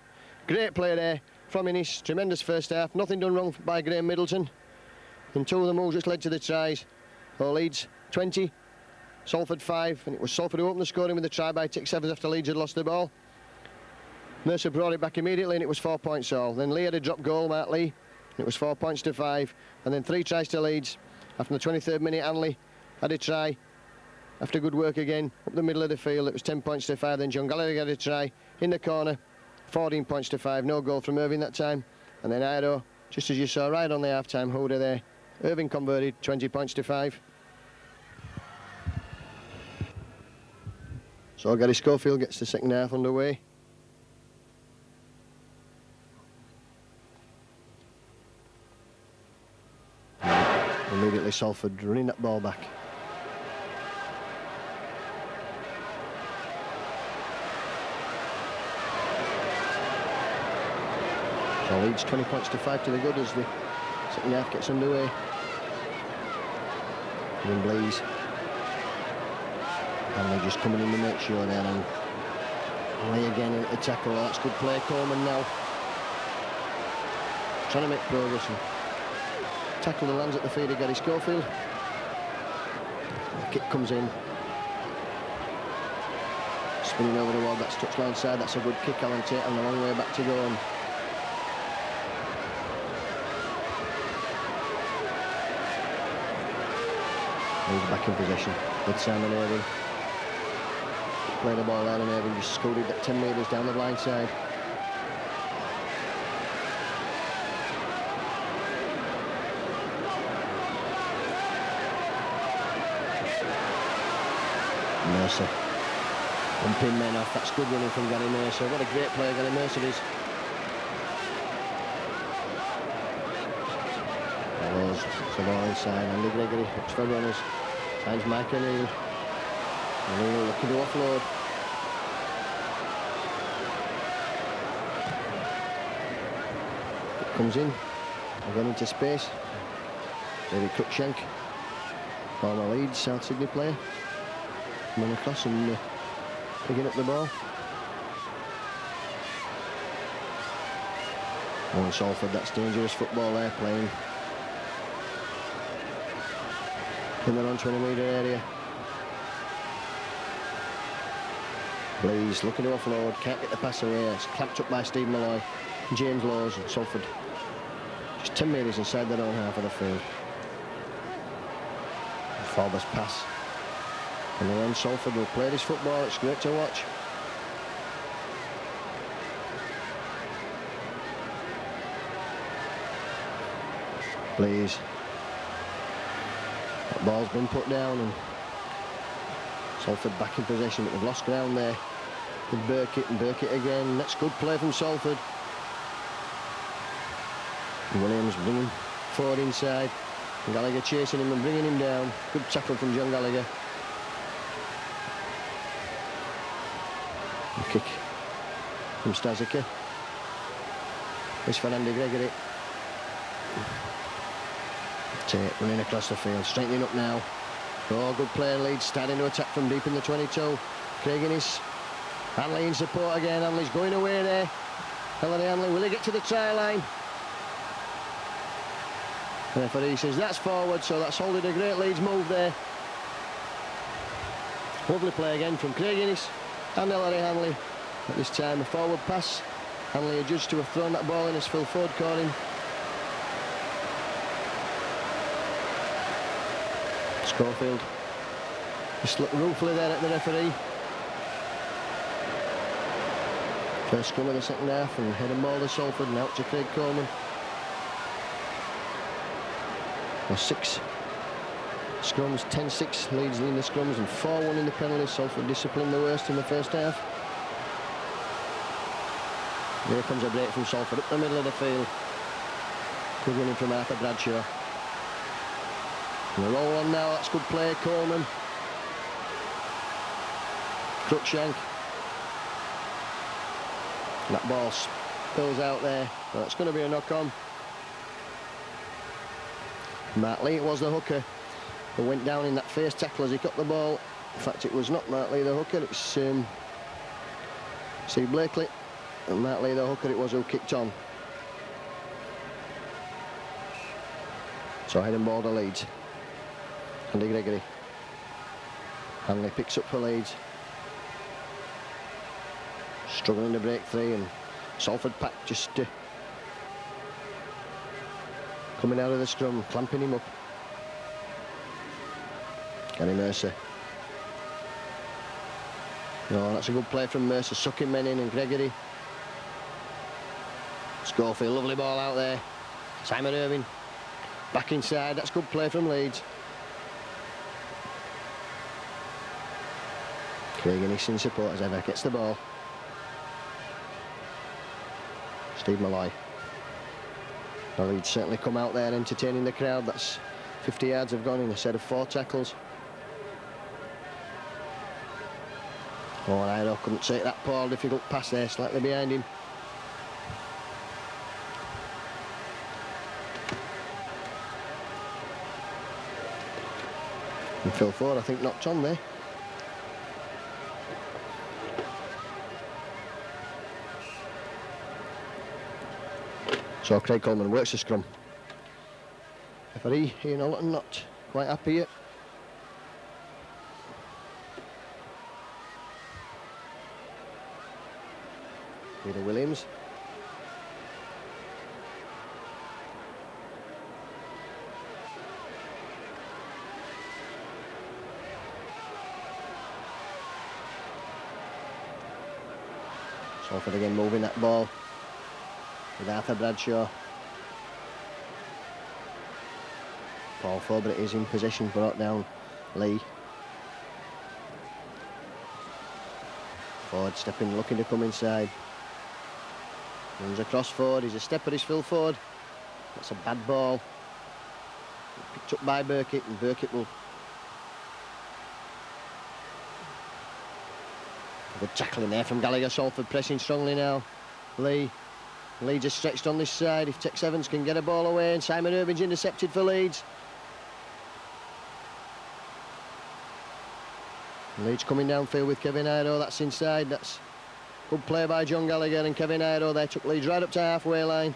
Great play there from Innes. Tremendous first half. Nothing done wrong by Graham Middleton. And 2 of the moves which led to the tries. So Leeds 20, Salford 5. And it was Salford who opened the scoring with the try by Tick Severs after Leeds had lost the ball. Mercer brought it back immediately and it was 4 points all. Then Lee had a drop goal, Mark Lee. It was 4 points to 5. And then 3 tries to Leeds. After the 23rd minute, Hanley had a try. After good work again, up the middle of the field, it was 10 points to 5. Then John Gallagher had a try in the corner, 14 points to 5. No goal from Irving that time. And then Ido, just as you saw right on the half-time holder there, Irving converted, 20 points to 5. So Gary Schofield gets the second half underway. Immediately Salford running that ball back. So Leeds 20 points to 5 to the good as the second half gets underway. And Blaze. And they're just coming in to make sure then. And Lee again at the tackle. That's good play. Coleman now trying to make progress. And tackle that lands at the feet of Gary Schofield. The kick comes in. Spinning over the wall. That's touchline side. That's a good kick. Alan Tait on the long way back to go. And he's back in possession with Simon Irving. Played the ball out and Irving just scooted that 10 metres down the blind side. Mercer. Pumping men off. That's good running from Gary Mercer. What a great player Gary Mercer is. Willows. It's the ball inside. Andy Gregory looks for runners. Finds Mike O'Neill. O'Neill looking to offload. It comes in. Again into space. David Cruikshank. Former Leeds, South Sydney player. Coming across and picking up the ball. Oh, Salford, that's dangerous football there playing in their own 20-metre area. Blaze looking to offload, can't get the pass away. It's clamped up by Steve Malloy. James Laws and Salford just 10 metres inside their own half of the field. Forbes pass. And then Salford will play this football. It's great to watch. Blaze. That ball's been put down and Salford back in possession, but they've lost ground there with Burkitt, and Burkitt again. That's good play from Salford. And Williams bringing forward inside. And Gallagher chasing him and bringing him down. Good tackle from John Gallagher. And kick from Stazica. It's for Andy Gregory. Tait running across the field, straightening up now. Oh, good play in Leeds, starting to attack from deep in the 22. Craig Innes. Hanley in support again. Hanley's going away there. Ellery Hanley, will he get to the try line? The referee says that's forward, so that's holding a great Leeds move there. Lovely play again from Craig Innes and Ellery Hanley. At this time, a forward pass. Hanley adjudged to have thrown that ball in as Phil Ford caught him. Schofield just looked ruefully there at the referee. First scrum of the second half, and head and ball to Salford and out to Craig Coleman. Well, 6 scrums, 10-6 Leeds in the scrums and 4-1 in the penalties. Salford disciplined the worst in the first half. Here comes a break from Salford up the middle of the field. Good running from Arthur Bradshaw. And the roll on now, that's good play, Coleman. Cruikshank. And that ball spills out there, but it's going to be a knock-on. Mark Lee, it was the hooker who went down in that first tackle as he got the ball. In fact, it was not Mark Lee the hooker, it's Steve Blakely. And Mark Lee the hooker it was who kicked on. So head and ball to Leeds. Andy Gregory. Hanley picks up for Leeds. Struggling to break free, and Salford pack just coming out of the scrum, clamping him up. Gary Mercer. No, that's a good play from Mercer, sucking men in, and Gregory. Schofield, lovely ball out there. Simon Irving, back inside, that's good play from Leeds. Craig Innes in support as ever, gets the ball. Steve Malloy. The Leeds certainly come out there entertaining the crowd. That's 50 yards have gone in a set of 4 tackles. Oh, Ido couldn't take that poor difficult pass there, slightly behind him. And Phil Ford, I think, knocked on there. So Craig Coleman works the scrum. Referee Ian Ollerton not quite happy yet. Peter Williams. Salford again moving that ball with Arthur Bradshaw. Paul Ford is in possession, brought down Lee. Ford stepping, looking to come inside. Runs across Ford, he's a stepper, is Phil Ford. That's a bad ball. Picked up by Burkitt, and Burkitt will... Good tackling there from Gallagher. Salford pressing strongly now. Lee. Leeds are stretched on this side. If Tex Evans can get a ball away, and Simon Irving's intercepted for Leeds. Leeds coming downfield with Kevin Ido. That's inside. That's good play by John Gallagher and Kevin Ido. They took Leeds right up to halfway line.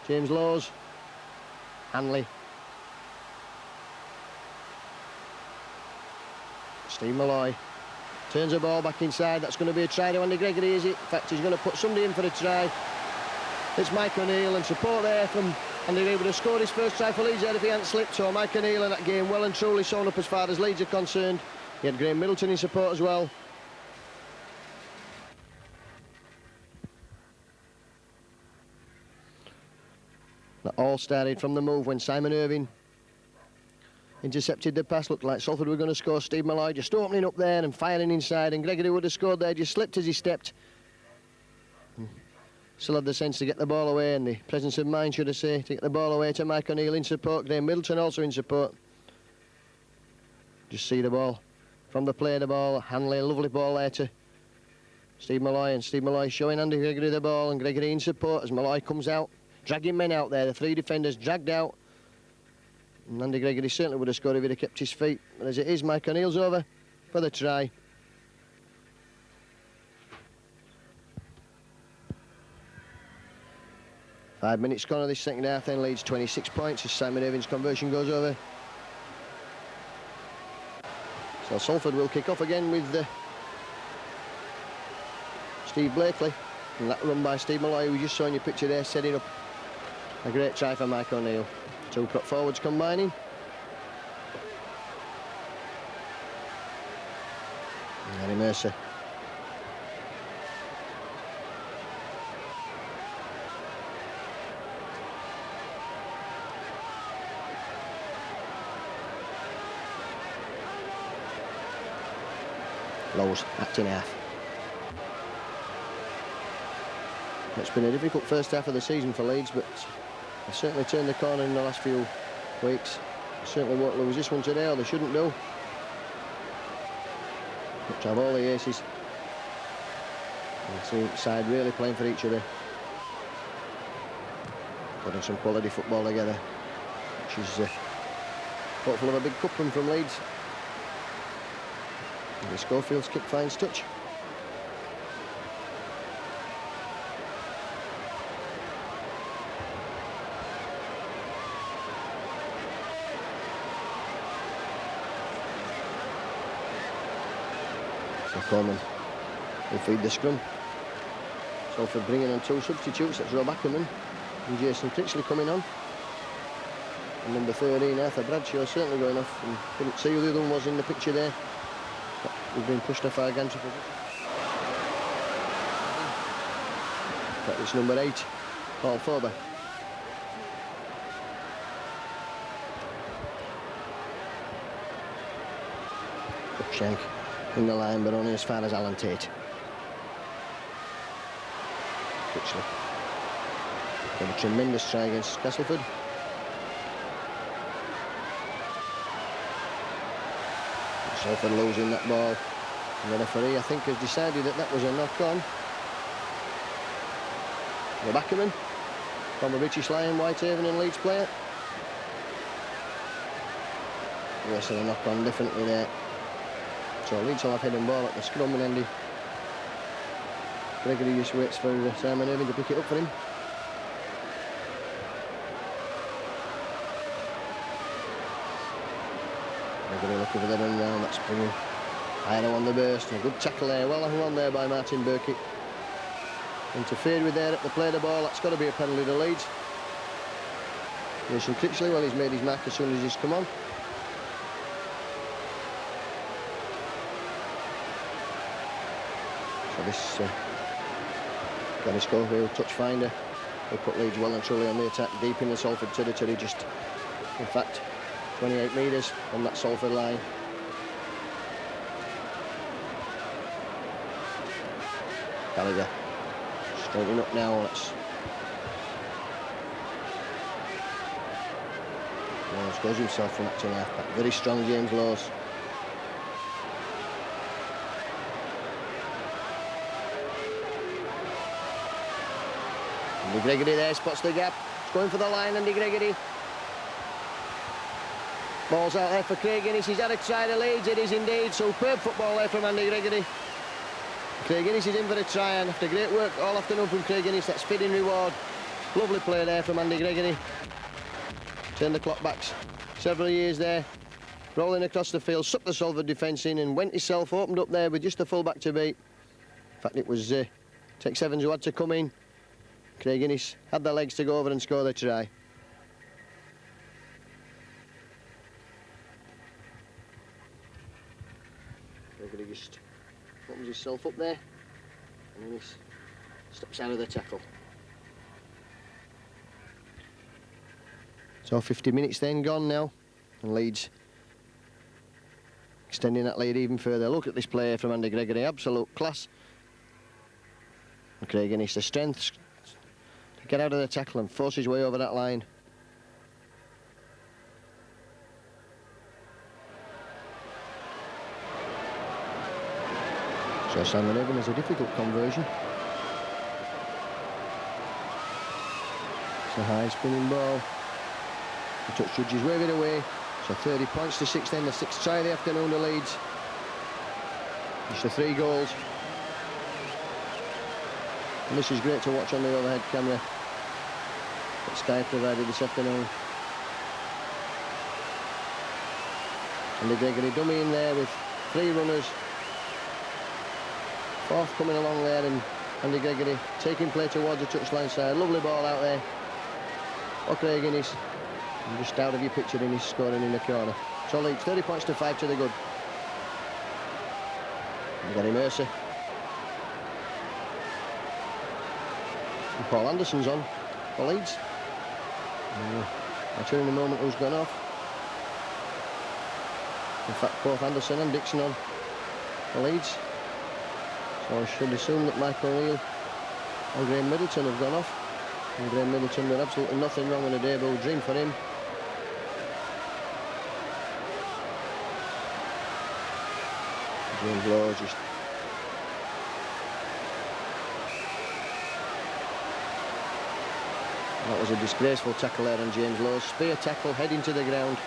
James Lowe's. Hanley. Steve Malloy. Turns the ball back inside. That's going to be a try to Andy Gregory, is it? In fact, he's going to put somebody in for a try. It's Mike O'Neill, and support there from Andy Gregory would have scored his first try for Leeds there if he hadn't slipped. So Mike O'Neill in that game well and truly sewn up as far as Leeds are concerned. He had Graham Middleton in support as well. That all started from the move when Simon Irving intercepted the pass. Looked like Salford were going to score. Steve Malloy just opening up there and firing inside, and Gregory would have scored there, just slipped as he stepped. Still had the sense to get the ball away, and the presence of mind, should I say, to get the ball away to Mike O'Neill in support. Graham Middleton also in support. Just see the ball from the play of the ball. Hanley, lovely ball there to Steve Malloy, and Steve Malloy showing Andy Gregory the ball, and Gregory in support as Malloy comes out, dragging men out there. The 3 defenders dragged out. And Andy Gregory certainly would have scored if he'd have kept his feet. But as it is, Mike O'Neill's over for the try. Five minutes gone of this second half, then Leeds 26 points as Simon Irving's conversion goes over. So Salford will kick off again with Steve Blakely. And that run by Steve Malloy, we just saw in your picture there, setting up a great try for Mike O'Neill. 2 prop forwards combining. Gary Mercer. Lowe's acting half. It's been a difficult first half of the season for Leeds, but They've certainly turned the corner in the last few weeks. They certainly won't lose this one today, or they shouldn't do. But to have all the aces. And the side really playing for each other. Putting some quality football together, which is hopeful of a big cup run from Leeds. And Schofield's kick finds touch. So Coleman will feed the scrum. Salford bringing on 2 substitutes. That's Rob Ackerman and Jason Critchley coming on. And number 13, Arthur Bradshaw, certainly going off. And couldn't see who the other one was in the picture there. But we've been pushed off our gantry position. But it's number 8, Paul Fober. Shank in the line, but only as far as Alan Tait. Critchley. Got a tremendous try against Castleford. Salford losing that ball. And the referee, I think, has decided that that was a knock-on. The Ackerman, former British Lion, Whitehaven and Leeds player. Yes, and a knock-on definitely there. So Leeds will have head and ball at the scrum, and Andy Gregory just waits for Simon Irving to pick it up for him. Gregory looking for the run round, that's bringing Iro on the burst. And a good tackle there, well hung on there by Martin Burkitt. Interfered with there at the play the ball, that's got to be a penalty to Leeds. Jason Critchley, well, he's made his mark as soon as he's come on. So this Gary Schofield, touch finder, will put Leeds well and truly on the attack, deep in the Salford territory, just in fact 28 metres on that Salford line. Gallagher straightening up now. Willows goes himself from acting half back. Very strong James Lawes. Andy Gregory there spots the gap. It's going for the line, Andy Gregory. Ball's out there for Craig Innes. He's had a try to Leeds. It is indeed superb football there from Andy Gregory. Craig Innes is in for a try, and after great work all afternoon from Craig Innes, that's fitting reward. Lovely play there from Andy Gregory. Turned the clock back several years there. Rolling across the field, sucked the Salford defence in and went himself, opened up there with just a full-back to beat. In fact, it was Tex Evans who had to come in. Craig Innes had the legs to go over and score the try. Gregory just opens himself up there, and Innes steps out of the tackle. So 50 minutes then gone now, and Leeds extending that lead even further. Look at this play from Andy Gregory, absolute class. And Craig Innes, the strength to get out of the tackle and force his way over that line. So Simon Irving has a difficult conversion. It's a high spinning ball. The touch judges wave it away. So 30 points to 6 then, the 6th try of the afternoon to Leeds. Just the 3 goals. And this is great to watch on the overhead camera that Sky provided this afternoon. Andy Gregory dummy in there with 3 runners. 4th coming along there, and Andy Gregory taking play towards the touchline side. Lovely ball out there. Oh, Craig Innes. And just out of your picture, Innes scoring in the corner. So Leeds 30 points to 5 to the good. And Gary Mercer. And Paul Anderson's on for Leeds. I'll tell you in a moment who's gone off. In fact, both Anderson and Dixon on for Leeds. So I should assume that Michael O'Neill and Graham Middleton have gone off. And Graham Middleton did absolutely nothing wrong on a debut. Dream for him. James Lowe just... That was a disgraceful tackle there on James Lowe. Spear tackle, heading to the ground.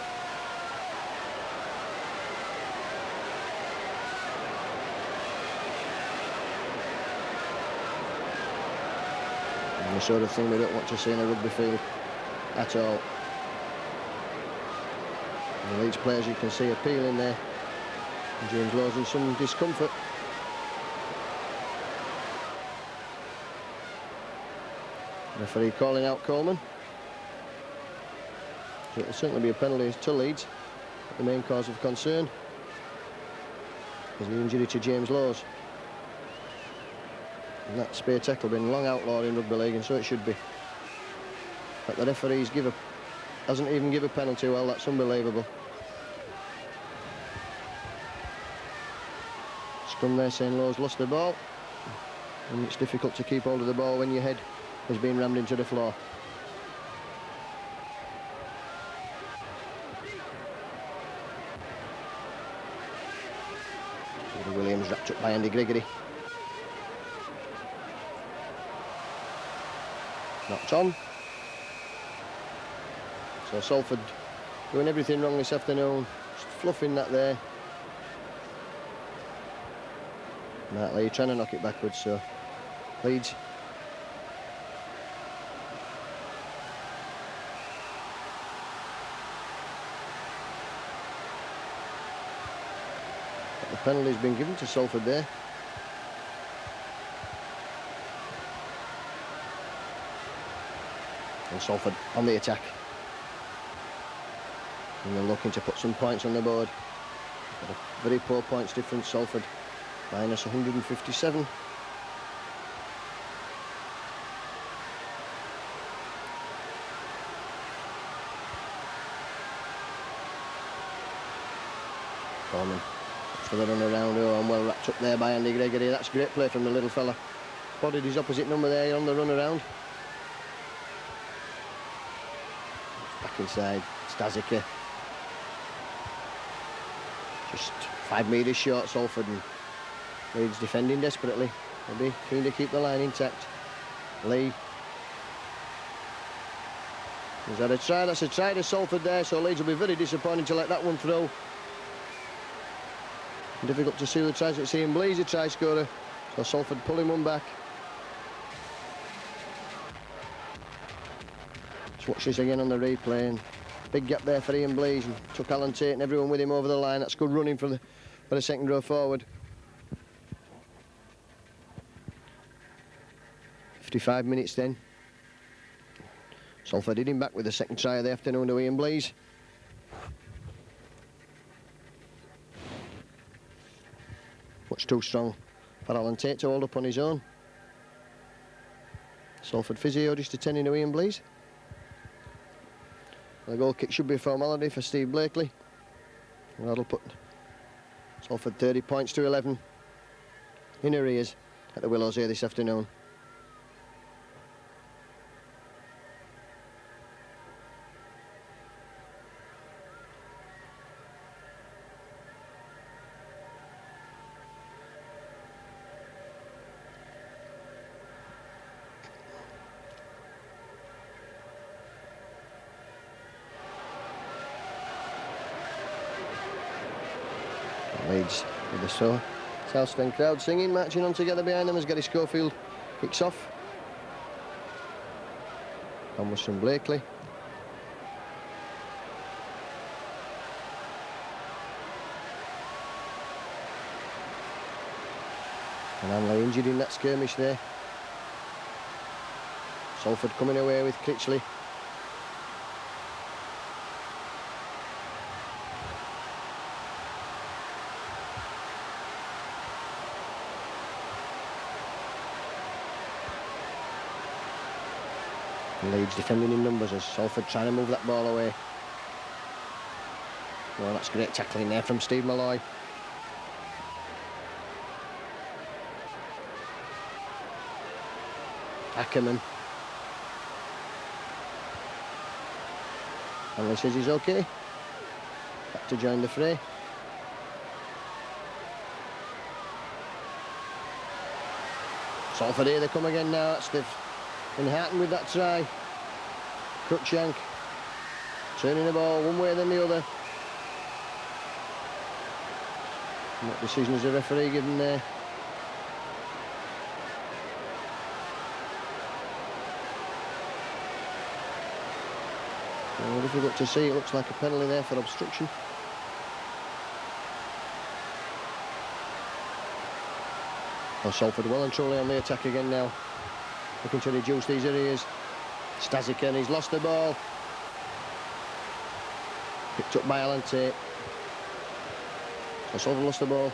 And the sort of thing we don't want to see in a rugby field at all. And the Leeds players, you can see, appealing there. And James Lowe's in some discomfort. Referee calling out Coleman. So it'll certainly be a penalty to Leeds. But the main cause of concern is the injury to James Lowe's. And that spear tackle been long outlawed in rugby league, and so it should be. But the referees doesn't even give a penalty. Well, that's unbelievable. Scrum there saying Lowe's lost the ball, and it's difficult to keep hold of the ball when your head has been rammed into the floor. Williams wrapped up by Andy Gregory. Knocked on. So Salford doing everything wrong this afternoon, just fluffing that there. Martley trying to knock it backwards, so Leeds. But the penalty's been given to Salford there. And Salford on the attack. And they're looking to put some points on the board. Got a very poor points difference, Salford. Minus 157. Coleman for the run around. Oh, and well wrapped up there by Andy Gregory. That's great play from the little fella. Spotted his opposite number there on the run around. Back inside, Stazika. Just 5 metres short, Salford, and Leeds defending desperately. They'll be keen to keep the line intact. Lee. He's had a try, that's a try to Salford there, so Leeds will be very disappointed to let that one through. Difficult to see the tries, it's Ian Blease, a try scorer, so Salford pulling one back. Let's watch this again on the replay. And big gap there for Ian Blease, and took Alan Tait and everyone with him over the line. That's good running for the second row forward. 55 minutes then. Salford hit him back with the second try of the afternoon to Ian Blease. Much too strong for Alan Tait to hold up on his own. Salford physio just attending to Ian Blease. The goal kick should be a formality for Steve Blakely. And that'll put Salford 30 points to 11 in arrears at the Willows here this afternoon. Leeds with the South Stand crowd singing, marching on together behind them as Gary Schofield kicks off. Thomas from Blakely. And Hanley injured in that skirmish there. Salford coming away with Critchley. Leeds defending in numbers as Salford trying to move that ball away. Well, that's great tackling there from Steve Malloy. Ackerman. Hanley says he's okay. Back to join the fray. Salford here, they come again now. That's they've been heartened with that try. Cruikshank turning the ball one way then the other. And what decision has the referee given there? Well, difficult to see. It looks like a penalty there for obstruction. Well, Salford well and truly on the attack again now, looking to reduce these areas. Stasican, he's lost the ball. Picked up by Alan Tait. So Salford lost the ball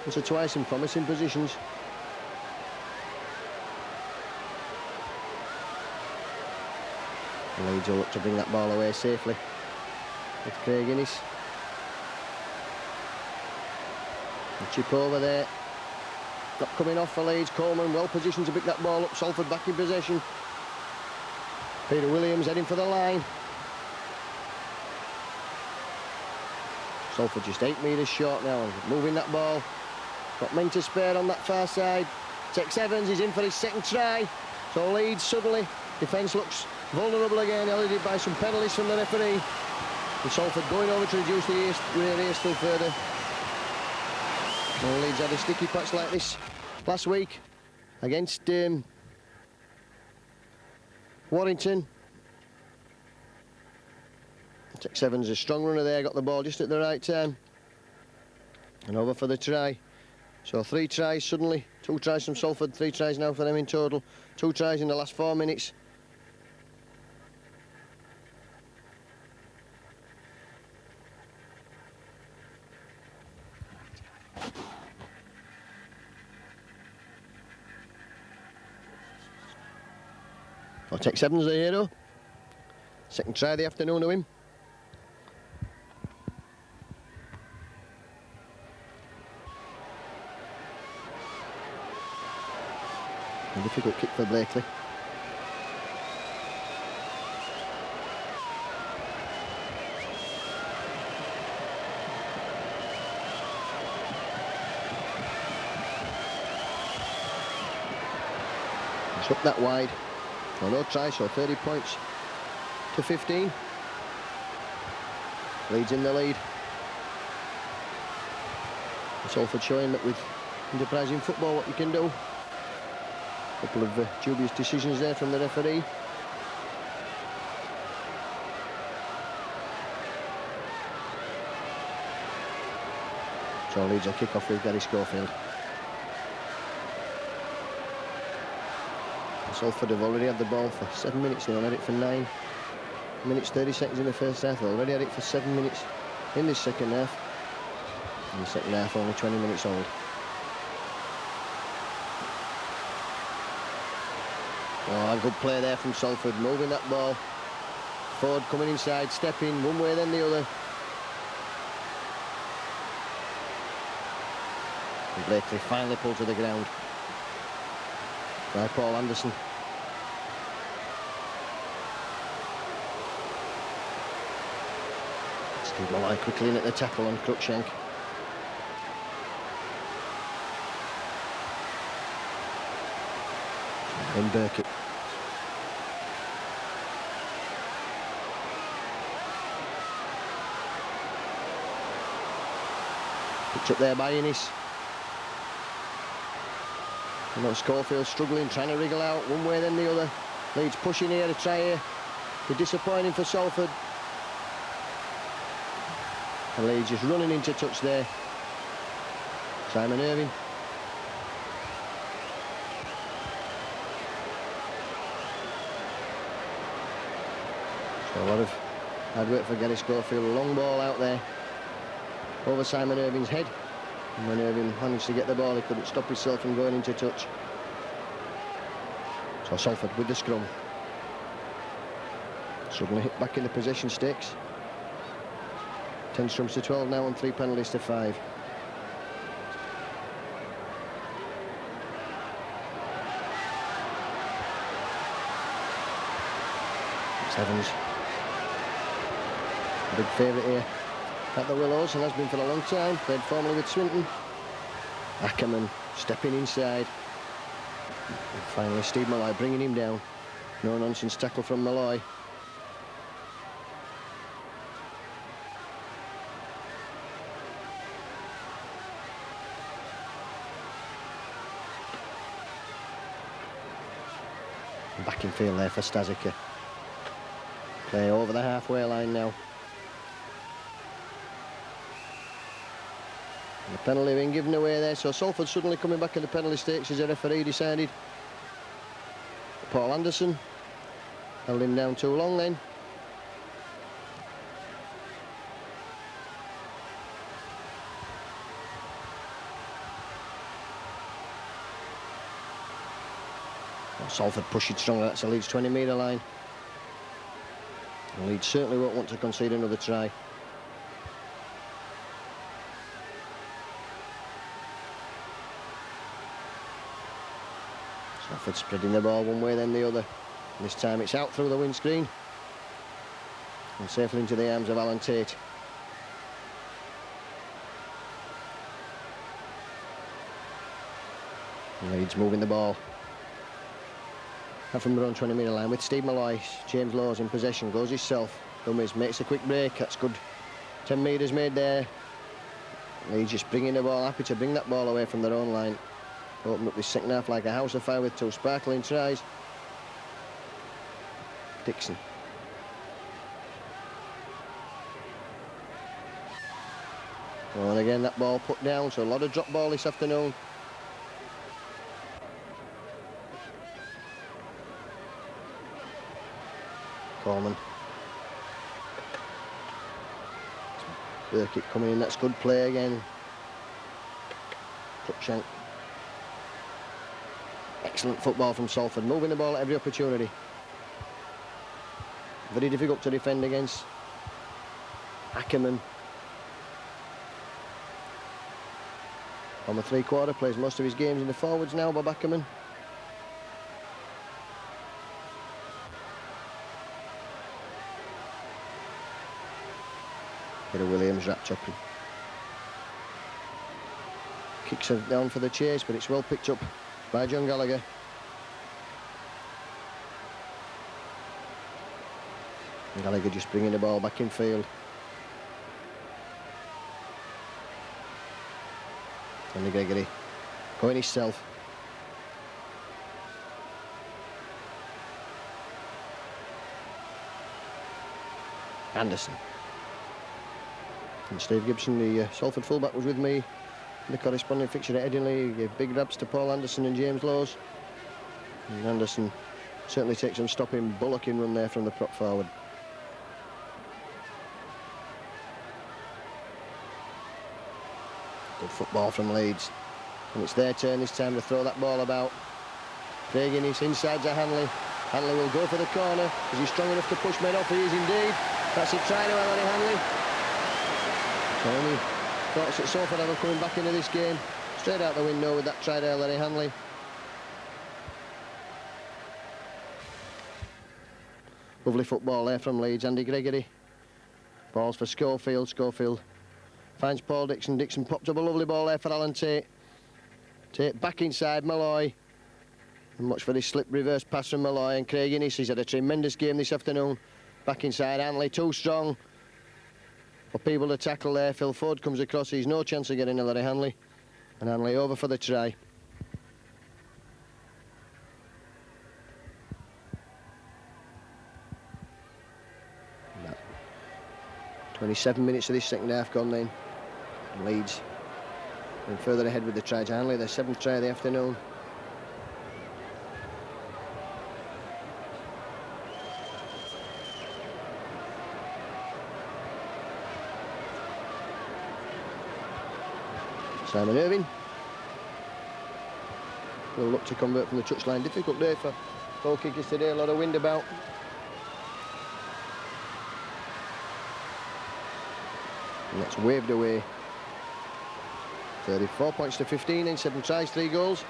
once or twice in promising positions. And Leeds will look to bring that ball away safely with Craig Innes. A chip over there. Not coming off for Leeds. Coleman well positioned to pick that ball up. Salford back in possession. Peter Williams heading for the line. Salford just 8 metres short now, moving that ball. Got men to spare on that far side. Tex Evans is in for his second try. So Leeds suddenly, defence looks vulnerable again, eluded by some penalties from the referee. And Salford going over to reduce the area still further. Well, Leeds had a sticky patch like this last week against Warrington. Tex Evans, a strong runner there, got the ball just at the right time. And over for the try. So 3 tries suddenly, 2 tries from Salford, 3 tries now for them in total. 2 tries in the last 4 minutes. Well, Tex Evans the hero. Second try of the afternoon to him. A difficult kick for Blakely. It's up that wide. Well, no try, so 30 points to 15. Leeds in the lead. Salford showing that with enterprising football what you can do. A couple of dubious decisions there from the referee. So Leeds will kick off with Gary Schofield. Salford have already had the ball for 7 minutes. They only had it for 9 minutes 30 seconds in the first half. They already had it for 7 minutes in this second half. In the second half, only 20 minutes old. Oh, a good play there from Salford, moving that ball. Ford coming inside, stepping one way then the other. And Blakely finally pulled to the ground by Paul Anderson. Steve Malloy quickly in at the tackle on Cruikshank. And Burkitt. Picked up there by Innes. And now Schofield struggling, trying to wriggle out one way then the other. Leeds pushing here to try here. Be disappointing for Salford. And Leeds just running into touch there. Simon Irving. So a lot of hard work for Gary Schofield. A long ball out there over Simon Irving's head. And when Irving managed to get the ball, he couldn't stop himself from going into touch. So Salford with the scrum. Suddenly hit back in the possession stakes. 10 scrums to 12 now and 3 penalties to 5. It's Evans. Big favourite here at the Willows, and has been for a long time. Played formerly with Swinton. Ackerman stepping inside. And finally Steve Malloy bringing him down. No nonsense tackle from Malloy. Back in field there for Stasica. Play over the halfway line now. And the penalty being given away there, so Salford suddenly coming back in the penalty stakes as the referee decided. Paul Anderson held him down too long then. Salford pushing strongly, that's the Leeds 20-metre line. And Leeds certainly won't want to concede another try. Salford spreading the ball one way then the other. And this time it's out through the windscreen and safely into the arms of Alan Tait. And Leeds moving the ball. And from their own 20-metre line with Steve Malloy. James Laws in possession, goes himself. Dummies makes a quick break, that's good. 10 metres made there. Leeds just bringing the ball, happy to bring that ball away from their own line. Open up this second half like a house of fire with two sparkling tries. Dixon. Oh, and again that ball put down, so a lot of drop ball this afternoon. Coleman. Burkitt coming in, that's good play again. Cruikshank. Excellent football from Salford, moving the ball at every opportunity. Very difficult to defend against. Ackerman. On the three-quarter, plays most of his games in the forwards now, Bob Ackerman. Bit of Williams wrapped up. Kicks her down for the chase, but it's well picked up by John Gallagher. And Gallagher just bringing the ball back in field. Andy Gregory going himself. Anderson. And Steve Gibson, the Salford fullback, was with me in the corresponding fixture at Headingley. He gave big grabs to Paul Anderson and James Laws. And Anderson certainly takes some stopping, bullocking run there from the prop forward. Good football from Leeds. And it's their turn this time to throw that ball about. Craig Innes inside to Hanley. Hanley will go for the corner. Is he strong enough to push men off? He is indeed. That's a try to Ellery Hanley. So only thoughts that Salford are coming back into this game. Straight out the window with that try to Ellery Hanley. Lovely football there from Leeds. Andy Gregory. Balls for Schofield. Schofield finds Paul Dixon. Dixon popped up a lovely ball there for Alan Tait. Tait back inside Malloy. And much for this slip reverse pass from Malloy. And Craig Innes, he's had a tremendous game this afternoon. Back inside Hanley, too strong for people to tackle there. Phil Ford comes across, he's no chance of getting Ellery Hanley. And Hanley over for the try. No. 27 minutes of this second half gone then. And Leeds going further ahead with the try to Hanley, their 7th try of the afternoon. Simon Irving will look to convert from the touchline. Difficult day for goal kickers today, a lot of wind about. And that's waved away. 34 points to 15 in 7 tries, 3 goals.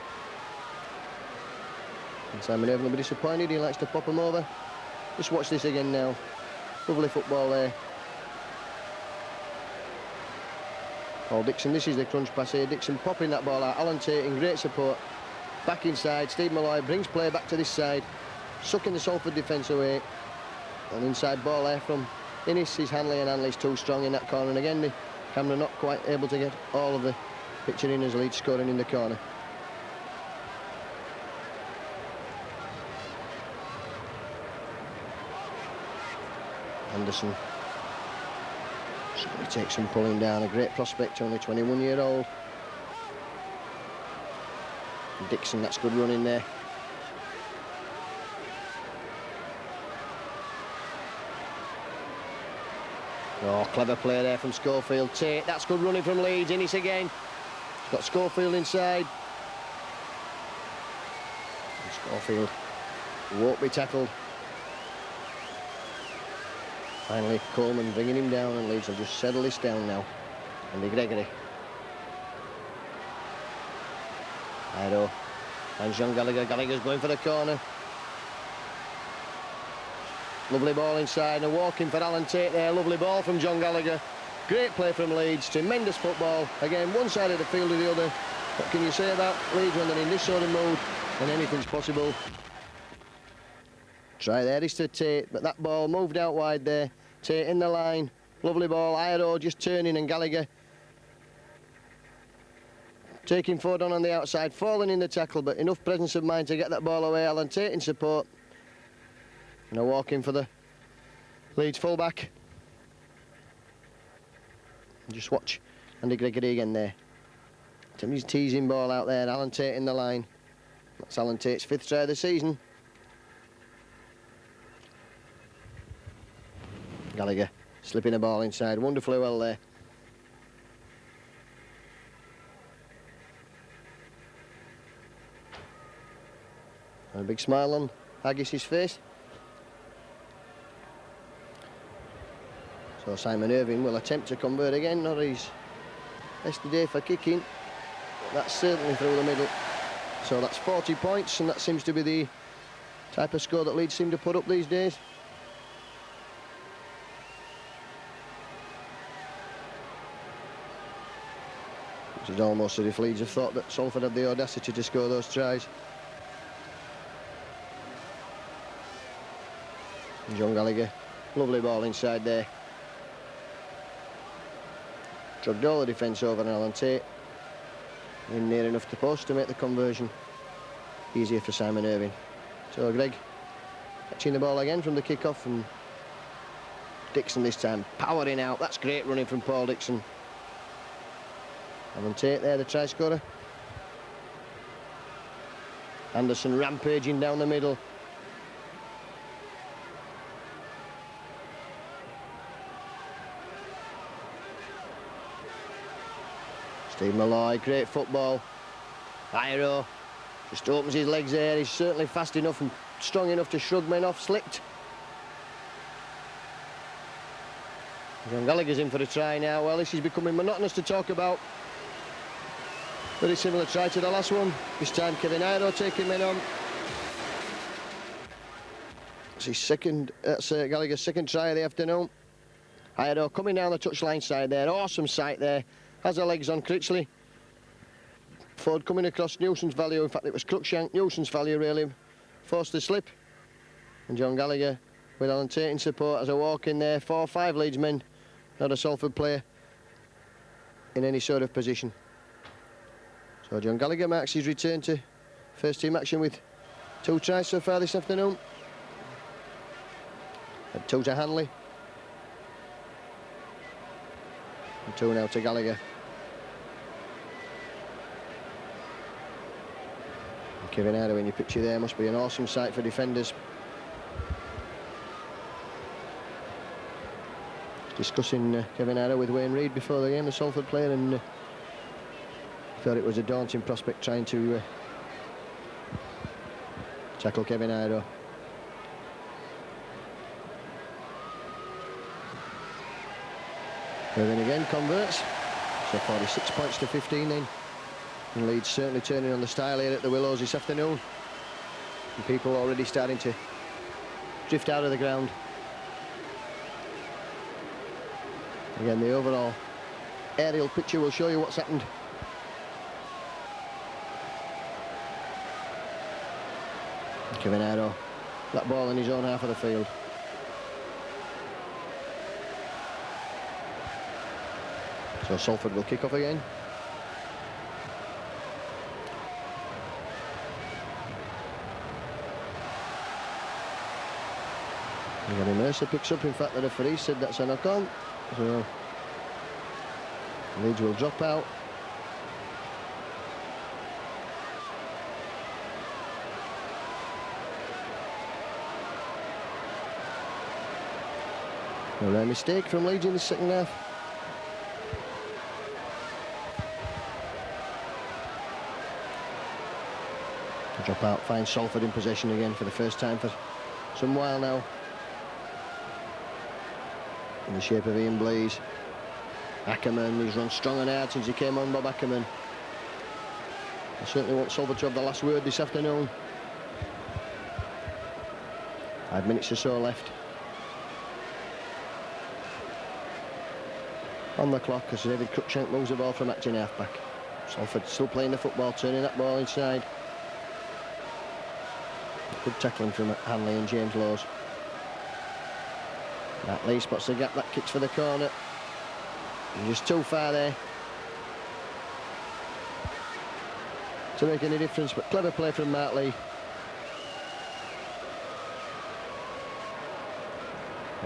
And Simon Irving will be disappointed, he likes to pop them over. Just watch this again now. Lovely football there Paul Dixon, this is the crunch pass here. Dixon popping that ball out. Alan Tait in great support. Back inside. Steve Malloy brings play back to this side. Sucking the Salford defence away. An inside ball there from Innes. Is Hanley, and Hanley's too strong in that corner. And again, the camera not quite able to get all of the picture in as Leeds scoring in the corner. Anderson. He takes some pulling down. A great prospect, only 21-year-old. Dixon, that's good running there. Oh, clever play there from Schofield. Tait, that's good running from Leeds. Innes again. He's got Schofield inside. And Schofield won't be tackled. Finally, Coleman bringing him down, and Leeds will just settle this down now. Andy Gregory. Ido. And John Gallagher. Gallagher's going for the corner. Lovely ball inside, and walking for Alan Tait there. Lovely ball from John Gallagher. Great play from Leeds. Tremendous football. Again, one side of the field or the other. What can you say about Leeds when they're in this sort of mood? And anything's possible. Try there is to Tait, but that ball moved out wide there. Tait in the line. Lovely ball. Ido just turning, and Gallagher taking forward on the outside, falling in the tackle, but enough presence of mind to get that ball away. Alan Tait in support. And a walk in for the Leeds fullback. Just watch Andy Gregory again there. Timmy's teasing ball out there. Alan Tait in the line. That's Alan Tait's 5th try of the season. Gallagher slipping the ball inside wonderfully well there. And a big smile on Haggis's face. So Simon Irving will attempt to convert again. Not his best day for kicking. That's certainly through the middle. So that's 40 points, and that seems to be the type of score that Leeds seem to put up these days. It's almost as if Leeds have thought that Salford had the audacity to score those tries. And John Gallagher, lovely ball inside there. Drugged all the defence over, and Alan Tait in near enough to post to make the conversion easier for Simon Irving. So Greg catching the ball again from the kick-off, and Dixon this time powering out. That's great running from Paul Dixon. Alan Tait there, the try scorer. Anderson rampaging down the middle. Steve Malloy, great football. Iro just opens his legs there. He's certainly fast enough and strong enough to shrug men off. Slipped. John Gallagher's in for a try now. Well, this is becoming monotonous to talk about. Very similar try to the last one. This time Kevin Iro taking men on. It's his second, Gallagher's second try of the afternoon. Iro coming down the touchline side there. Awesome sight there. Has her legs on Critchley. Ford coming across Newson's value. In fact, it was Cruikshank. Newson's value really forced the slip. And John Gallagher with Alan Tait in support as a walk in there. 4-5 Leeds men. Not a Salford player in any sort of position. So John Gallagher marks his return to first team action with 2 tries so far this afternoon. And 2 to Hanley. And 2 now to Gallagher. And Kevin Iro in your picture there must be an awesome sight for defenders. Discussing Kevin Iro with Wayne Reid before the game, the Salford player, and thought it was a daunting prospect trying to tackle Kevin Iro. Irving again converts. So 46 points to 15 then. And Leeds certainly turning on the style here at the Willows this afternoon. And people already starting to drift out of the ground. Again, the overall aerial picture will show you what's happened. Cavanero, that ball in his own half of the field. So Salford will kick off again. Mercer picks up. In fact, the referee said that's a knock-on. So Leeds will drop out. No rare mistake from Leeds in the second half. Drop out, finds Salford in possession again for the first time for some while now. In the shape of Ian Blease. Ackerman, he's run strong and hard since he came on, Bob Ackerman. I certainly want Salford to have the last word this afternoon. 5 minutes or so left on the clock as David Cruikshank moves the ball from acting half-back. Salford still playing the football, turning that ball inside. Good tackling from Hanley and James Lowes. Matt Lee spots the gap, that kicks for the corner. He's just too far there to make any difference, but clever play from Matt Lee.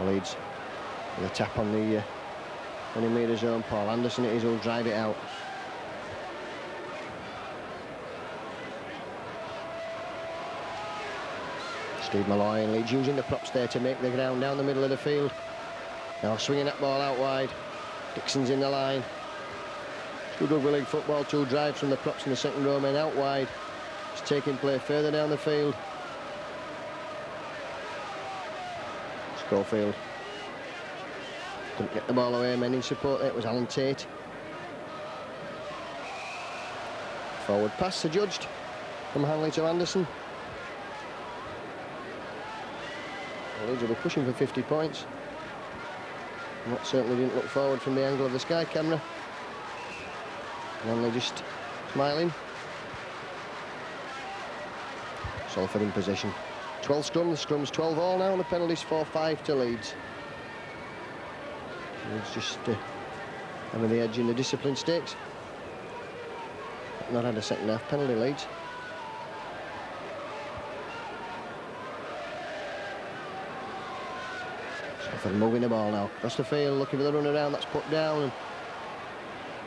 Leeds with a tap on the 20-metre zone. Paul Anderson it is who'll drive it out. Steve Malloy and Leeds using the props there to make the ground down the middle of the field. Now swinging that ball out wide. Dixon's in the line. Good rugby league football, 2 drives from the props in the second row men out wide. It's taking play further down the field. Schofield couldn't get the ball away, men in support there. It was Alan Tait. Forward pass adjudged from Hanley to Anderson. Leeds will be pushing for 50 points. And that certainly didn't look forward from the angle of the Sky camera. Hanley just smiling. Salford in possession. 12 scrums, scrums 12 all now, and the penalties 4-5 to Leeds. Leeds just having the edge in the discipline stakes. Not had a second half penalty, Leeds. Salford moving the ball now across the field, looking for the run around. That's put down, and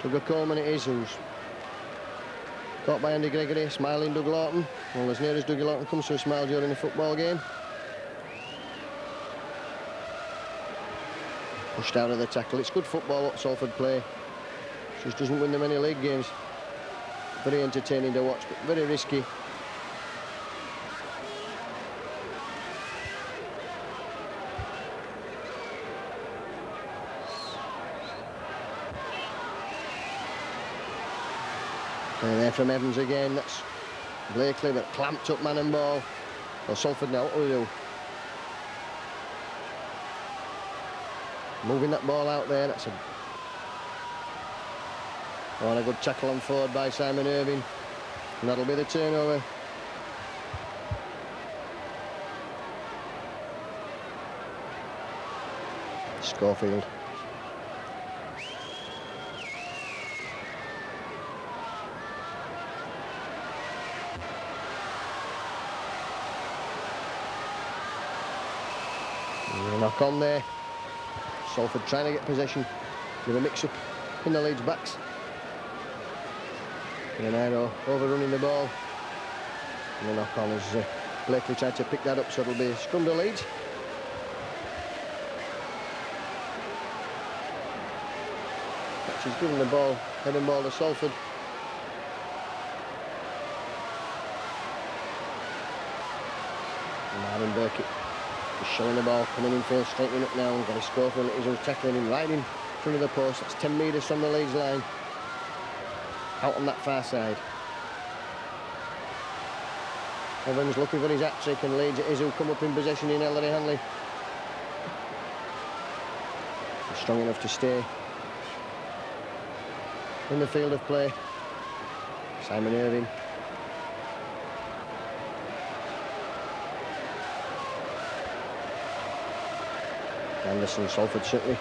Tugger Coleman it is, who's caught by Andy Gregory. Smiling Doug Lawton. Well, as near as Dougie Lawton comes to a smile during a football game. Pushed out of the tackle. It's good football what Salford play. Just doesn't win them many league games. Very entertaining to watch, but very risky. And there from Evans again. That's Blakely, but clamped up man and ball. Well, Salford now, what will we do? Moving that ball out there. That's a good tackle on forward by Simon Irving. And that'll be the turnover. Schofield. Knock on there. Salford trying to get possession with a mix-up in the Leeds backs. Granado overrunning the ball. And the knock on as Blakely tried to pick that up, so it'll be a scrum to Leeds. She's given the ball, heading ball to Salford. Marvin Burkitt is showing the ball, coming in field, straightening up now, and got a score for it. He's tackling him right in front of the post. That's 10 metres from the Leeds line. Out on that far side. Evans looking for his hat-trick, and Leeds it is who come up in possession in Ellery Hanley. He's strong enough to stay. in the field of play. Simon Irving. Anderson, Salford certainly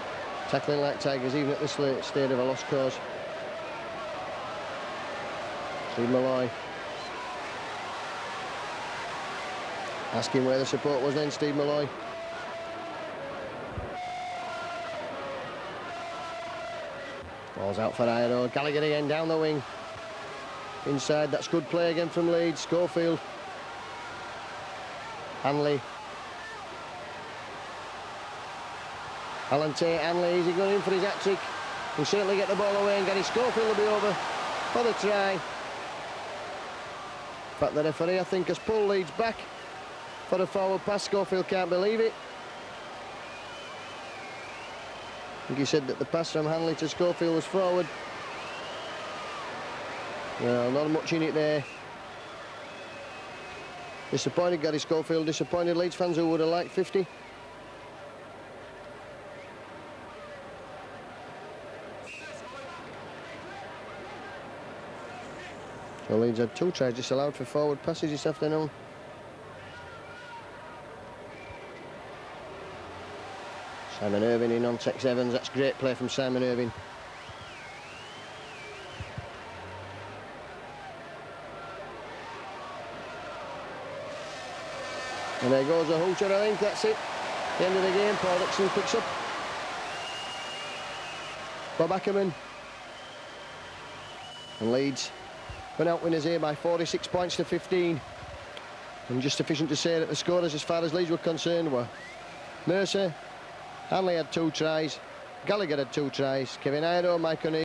tackling like tigers even at this late stage of a lost cause. Steve Malloy. Asking where the support was then, Steve Malloy. Ball's out for Iro. Gallagher again down the wing. Inside, that's good play again from Leeds. Schofield. Hanley. Alan Tait, Hanley, is he going in for his hat-trick? He'll certainly get the ball away and Gary Schofield will be over for the try. In fact, the referee, I think, has pulled Leeds back for a forward pass. Schofield can't believe it. I think he said that the pass from Hanley to Schofield was forward. Well, not much in it there. Disappointed Gary Schofield, disappointed Leeds fans who would have liked 50. So Leeds had 2 tries disallowed for forward passes this afternoon. Simon Irving in on Tex Evans. That's great play from Simon Irving. And there goes a hooter, I think that's it. The end of the game. Paul Dixon picks up Bob Ackerman. And Leeds went out winners here by 46 points to 15. And just sufficient to say that the scorers as far as Leeds were concerned were Mercer, Hanley had 2 tries, Gallagher had 2 tries, Kevin Iro, Mike O'Neill